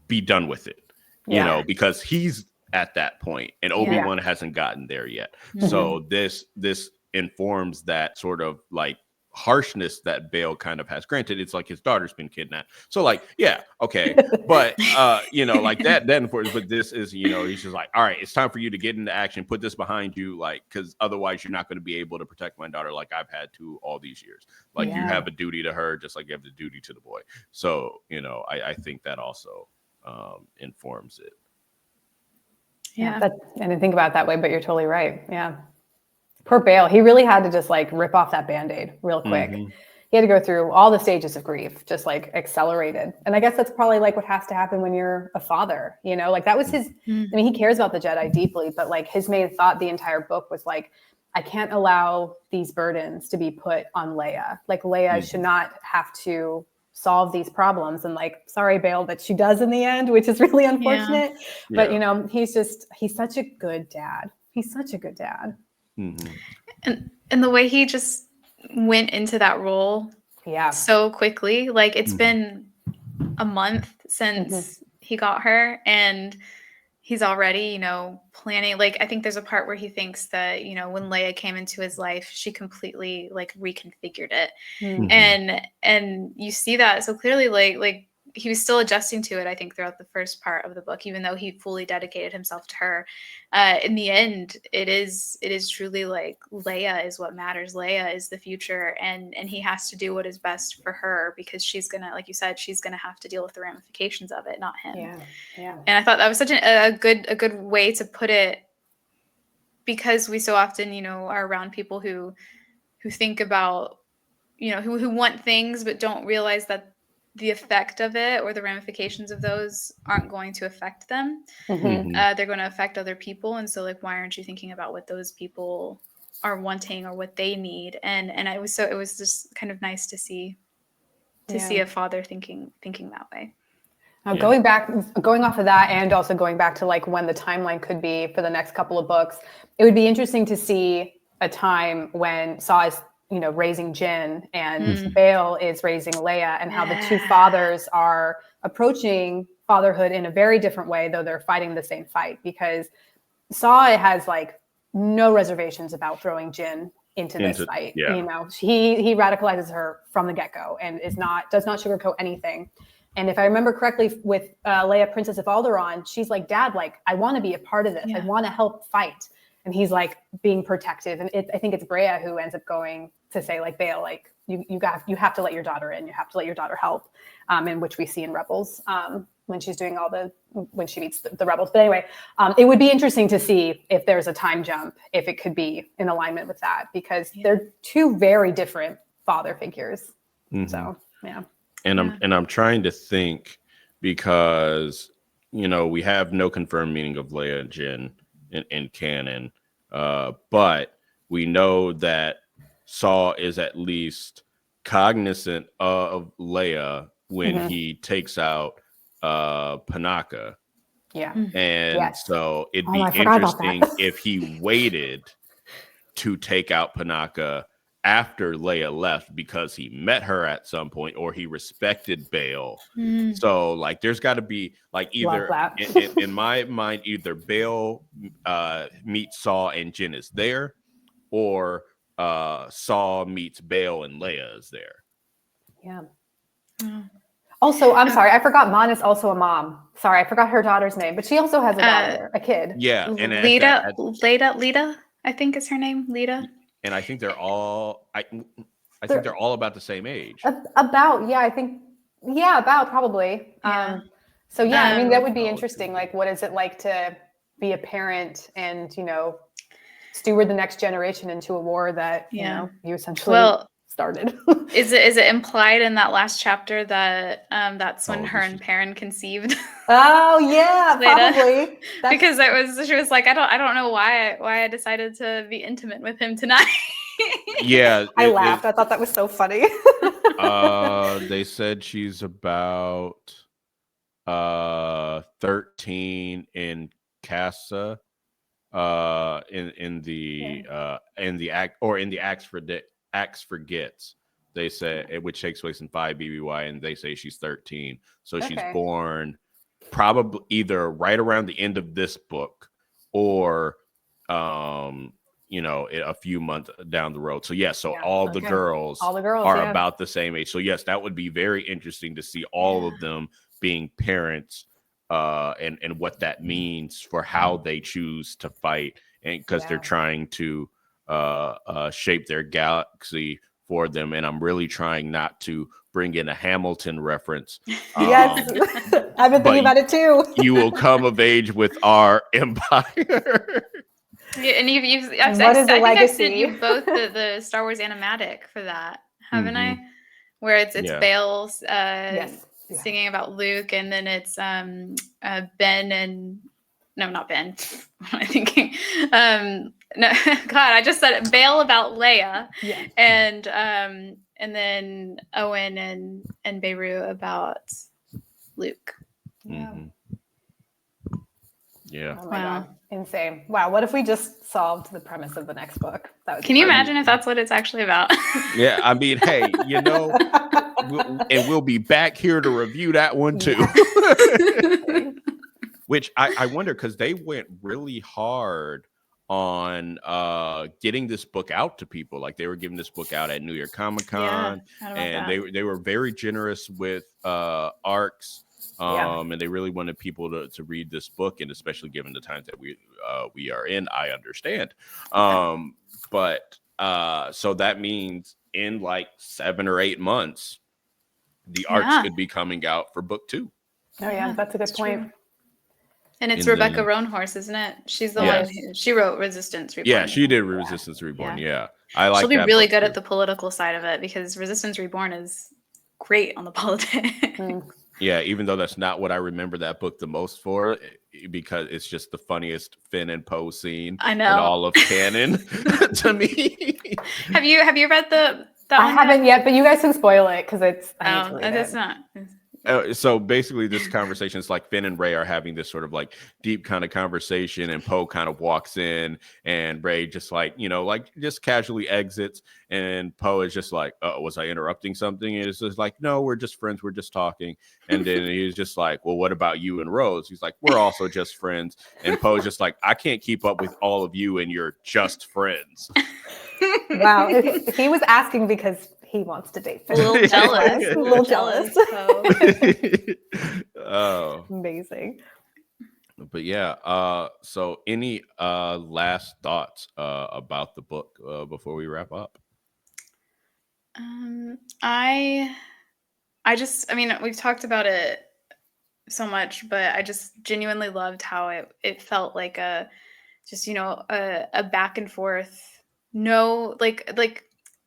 be done with it. you know, because he's at that point and Obi-Wan hasn't gotten there yet. So this informs that sort of like harshness that Bale kind of has. Granted, it's like his daughter's been kidnapped. So like, yeah, okay. But you know, like that but this is, you know, he's just like, all right, it's time for you to get into action, put this behind you, like, because otherwise you're not going to be able to protect my daughter like I've had to all these years. Like you have a duty to her just like you have the duty to the boy. So, you know, I think that also informs it. Yeah. I didn't think about it that way, but you're totally right. Yeah. Poor Bale. He really had to just like rip off that Band-Aid real quick. He had to go through all the stages of grief, just like accelerated. And I guess that's probably like what has to happen when you're a father, you know, like that was his, I mean, he cares about the Jedi deeply, but like his main thought the entire book was like, I can't allow these burdens to be put on Leia. Like Leia should not have to solve these problems. And like, sorry, Bale, that she does in the end, which is really unfortunate. But you know, he's such a good dad. He's such a good dad. And the way he just went into that role so quickly, like it's been a month since he got her and he's already, you know, planning. Like I think there's a part where he thinks that, you know, when Leia came into his life, she completely like reconfigured it. And you see that so clearly, like he was still adjusting to it, I think, throughout the first part of the book, even though he fully dedicated himself to her. In the end, it is truly like Leia is what matters. Leia is the future, and he has to do what is best for her because she's gonna, like you said, she's gonna have to deal with the ramifications of it, not him. And I thought that was such a good way to put it, because we so often, you know, are around people who think about, you know, who want things but don't realize that the effect of it or the ramifications of those aren't going to affect them. They're going to affect other people. And so like, why aren't you thinking about what those people are wanting or what they need? And it was just kind of nice to see a father thinking that way. Going off of that, and also going back to like when the timeline could be for the next couple of books, it would be interesting to see a time when Saw is, you know, raising Jin and Bale is raising Leia, and how the two fathers are approaching fatherhood in a very different way, though they're fighting the same fight. Because Saw has like no reservations about throwing Jin into this fight. You know, he radicalizes her from the get-go and does not sugarcoat anything. And if I remember correctly, with Leia, Princess of Alderaan, she's like, Dad, like, I want to be a part of this. I want to help fight. And he's like being protective. And I think it's Brea who ends up going to say, like, Bale, like, you have to let your daughter in. You have to let your daughter help, in which we see in Rebels, when she's doing when she meets the Rebels. But anyway, it would be interesting to see if there's a time jump, if it could be in alignment with that, because they're two very different father figures. So, yeah. And I'm trying to think, because, you know, we have no confirmed meaning of Leia and Jin in canon, but we know that Saw is at least cognizant of Leia when he takes out Panaka. And so it'd be interesting if he waited to take out Panaka after Leia left, because he met her at some point, or he respected Bale. So like, there's got to be like either in my mind, either Bale meets Saw and Jin is there, or Saw meets Bale and Leia is there. Also, I'm sorry, I forgot Mon is also a mom. Sorry, I forgot her daughter's name, but she also has a daughter, a kid. And Leda, I think is her name, Leda. And I think they're all, I think they're all about the same age. About probably. So yeah, I mean, that would be interesting. Like, what is it like to be a parent and, you know, steward the next generation into a war that you know you essentially started? Is it implied in that last chapter that that's when her and Perrin conceived? Oh yeah, probably. Because she was like, I don't know why I decided to be intimate with him tonight. I laughed. I thought that was so funny. They said she's about 13 in Casa, in the Axe Forgets. They say, which takes place in 5 BBY, and they say she's 13. So she's born probably either right around the end of this book or a few months down the road. So all the girls are about the same age. So yes, that would be very interesting to see all of them being parents, and what that means for how they choose to fight, and because they're trying to shape their galaxy for them. And I'm really trying not to bring in a Hamilton reference. Yes, I've been thinking about it too. You will come of age with our empire. Yeah, and I think I've sent you both the Star Wars animatic for that, haven't I? Where it's Bale singing about Luke, and then it's Ben and not Ben. What am I thinking? No, God, I just said it. Bale about Leia, and then Owen and Beru about Luke. Yeah. Oh my God. Insane. Wow. What if we just solved the premise of the next book? Can you imagine if that's what it's actually about? Yeah. I mean, hey, we'll be back here to review that one too. Which I wonder, because they went really hard on getting this book out to people. Like, they were giving this book out at New York Comic Con, and they were very generous with ARCs. And they really wanted people to read this book, and especially given the times that we are in, I understand. But so that means in like 7 or 8 months, the arcs could be coming out for book 2. Oh yeah, that's a good point. True. And it's Rebecca Roanhorse, isn't it? She's the one she wrote Resistance Reborn. Yeah, she did Resistance Reborn. Yeah. I like. She'll be really good at the political side of it, because Resistance Reborn is great on the politics. Yeah, even though that's not what I remember that book the most for, because it's just the funniest Finn and Poe scene in all of canon to me. Have you read that I haven't yet, but you guys can spoil it, because it's. It's not. So basically, this conversation is like Finn and Rey are having this sort of like deep kind of conversation, and Poe kind of walks in, and Rey just just casually exits, and Poe is just like, "Oh, was I interrupting something?" And it's just like, "No, we're just friends. We're just talking." And then he's just like, "Well, what about you and Rose?" He's like, "We're also just friends." And Poe's just like, "I can't keep up with all of you, and you're just friends." Wow, he was asking because he wants to date. A little jealous. A little jealous. Oh, amazing. But yeah, so any last thoughts about the book before we wrap up? I mean, we've talked about it so much, but I just genuinely loved how it felt like a back and forth. No, like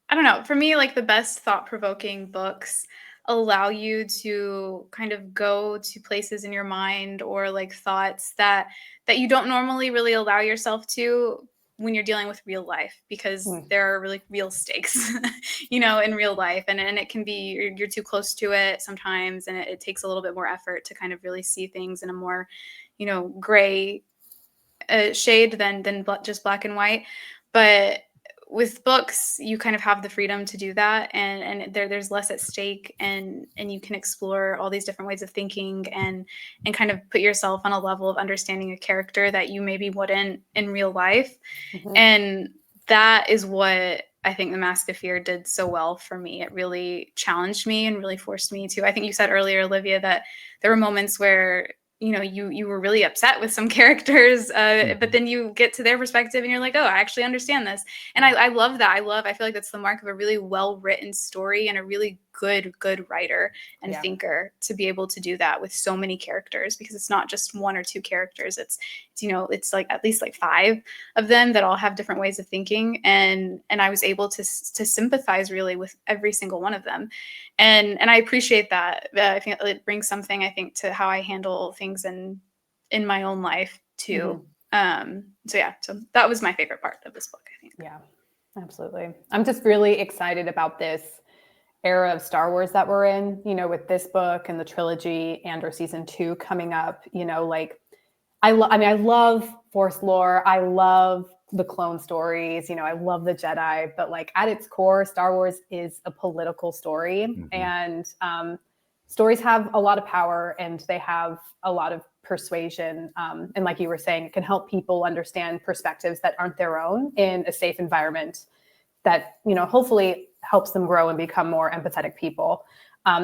I don't know. For me, like, the best thought-provoking books allow you to kind of go to places in your mind, or like thoughts that you don't normally really allow yourself to when you're dealing with real life, because there are really real stakes, in real life. And it can be, you're too close to it sometimes. And it takes a little bit more effort to kind of really see things in a more, gray shade than just black and white. But with books, you kind of have the freedom to do that, and there's less at stake, and you can explore all these different ways of thinking, and kind of put yourself on a level of understanding a character that you maybe wouldn't in real life. And that is what I think The Mask of Fear did so well for me. It really challenged me and really forced me to. I think you said earlier, Olivia, that there were moments where you were really upset with some characters, but then you get to their perspective and you're like, oh, I actually understand this. And I love that. I feel like that's the mark of a really well-written story and a really good writer and thinker, to be able to do that with so many characters, because it's not just 1 or 2 characters. It's like at least like 5 of them that all have different ways of thinking. And I was able to sympathize really with every single one of them. And I appreciate that. I think it brings something, I think, to how I handle things in my own life too. So that was my favorite part of this book, I think. Yeah, absolutely. I'm just really excited about this era of Star Wars that we're in, with this book and the trilogy and or season 2 coming up. I love Force lore. I love the clone stories. I love the Jedi, but like at its core, Star Wars is a political story. And stories have a lot of power and they have a lot of persuasion. And like you were saying, it can help people understand perspectives that aren't their own in a safe environment that, you know, hopefully helps them grow and become more empathetic people.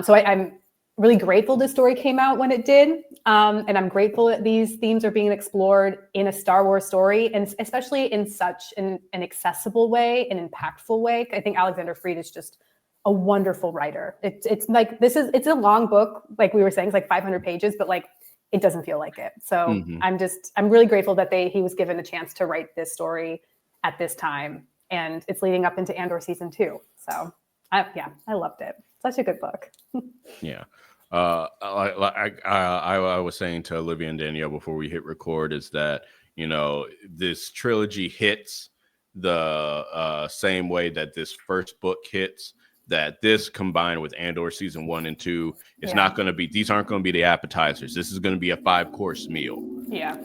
So I'm really grateful this story came out when it did. And I'm grateful that these themes are being explored in a Star Wars story, and especially in such an accessible way, an impactful way. I think Alexander Freed is just a wonderful writer. It's like, it's a long book, like we were saying, it's like 500 pages, but like, it doesn't feel like it. So I'm really grateful that he was given a chance to write this story at this time. And it's leading up into Andor season 2. So I loved it. Such a good book. Yeah. I was saying to Olivia and Danielle before we hit record is that, you know, this trilogy hits the same way that this first book hits, that this combined with Andor season 1 and 2 is not going to be, these aren't going to be the appetizers. This is going to be a 5-course meal. Yeah.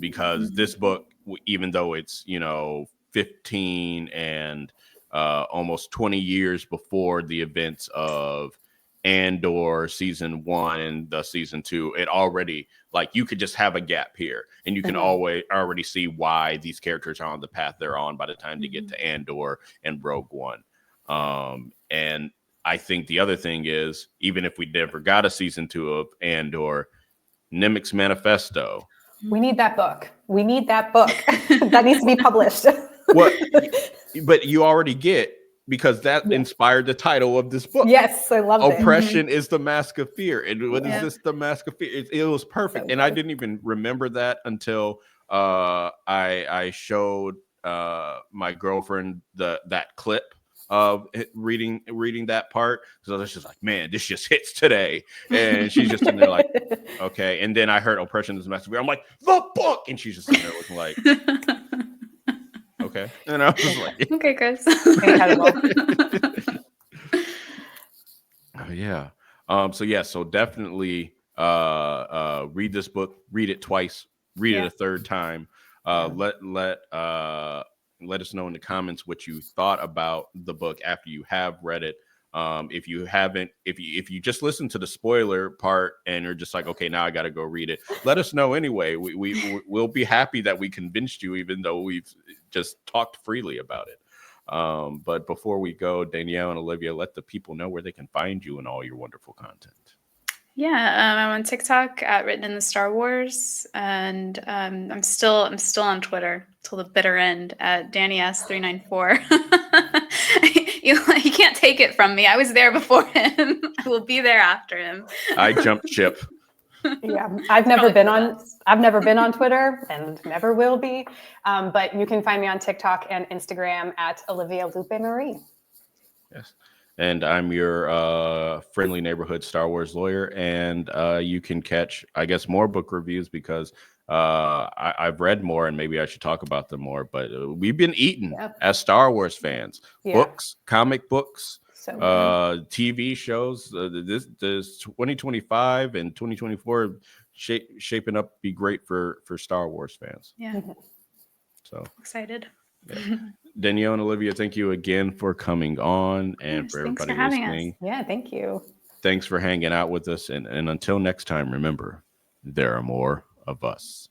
Because this book, even though it's, you know, 15 and almost 20 years before the events of Andor season 1 and the season 2, it already, like, you could just have a gap here and you can already see why these characters are on the path they're on by the time they get to Andor and Rogue One. And I think the other thing is, even if we never got a season 2 of Andor, Nemik's Manifesto. We need that book. That needs to be published. But you already get, because that inspired the title of this book. Yes, I love it. Oppression is the mask of fear. And what is this, the mask of fear? It was perfect. And I didn't even remember that until I showed my girlfriend that clip of reading that part. So I was just like, man, this just hits today. And she's just in there like, okay. And then I heard oppression is the mask of fear. I'm like, the book. And she's just in there looking like, okay. And I was like, okay, Chris. Yeah. So definitely read this book, read it twice, read it a third time. Let us know in the comments what you thought about the book after you have read it. If you haven't, if you just listen to the spoiler part and you're just like, okay, now I got to go read it, let us know anyway. We'll be happy that we convinced you, even though we've just talked freely about it. But before we go, Danielle and Olivia, let the people know where they can find you and all your wonderful content. Yeah, I'm on TikTok at Written in the Star Wars, and I'm still on Twitter till the bitter end at DannyS394. You can't take it from me. I was there before him. I will be there after him. I jumped ship. Yeah, I've never been on Twitter and never will be. But you can find me on TikTok and Instagram at Olivia Lupe Marie. Yes. And I'm your friendly neighborhood Star Wars lawyer. And you can catch, I guess, more book reviews because I've read more and maybe I should talk about them more. But we've been eaten as Star Wars fans. Books, comic books, TV shows. This 2025 and 2024 shaping up to be great for Star Wars fans. Yeah. So excited. Yeah. Danielle and Olivia, thank you again for coming on and for everybody listening. Yeah, thank you. Thanks for hanging out with us. And until next time, remember, there are more of us.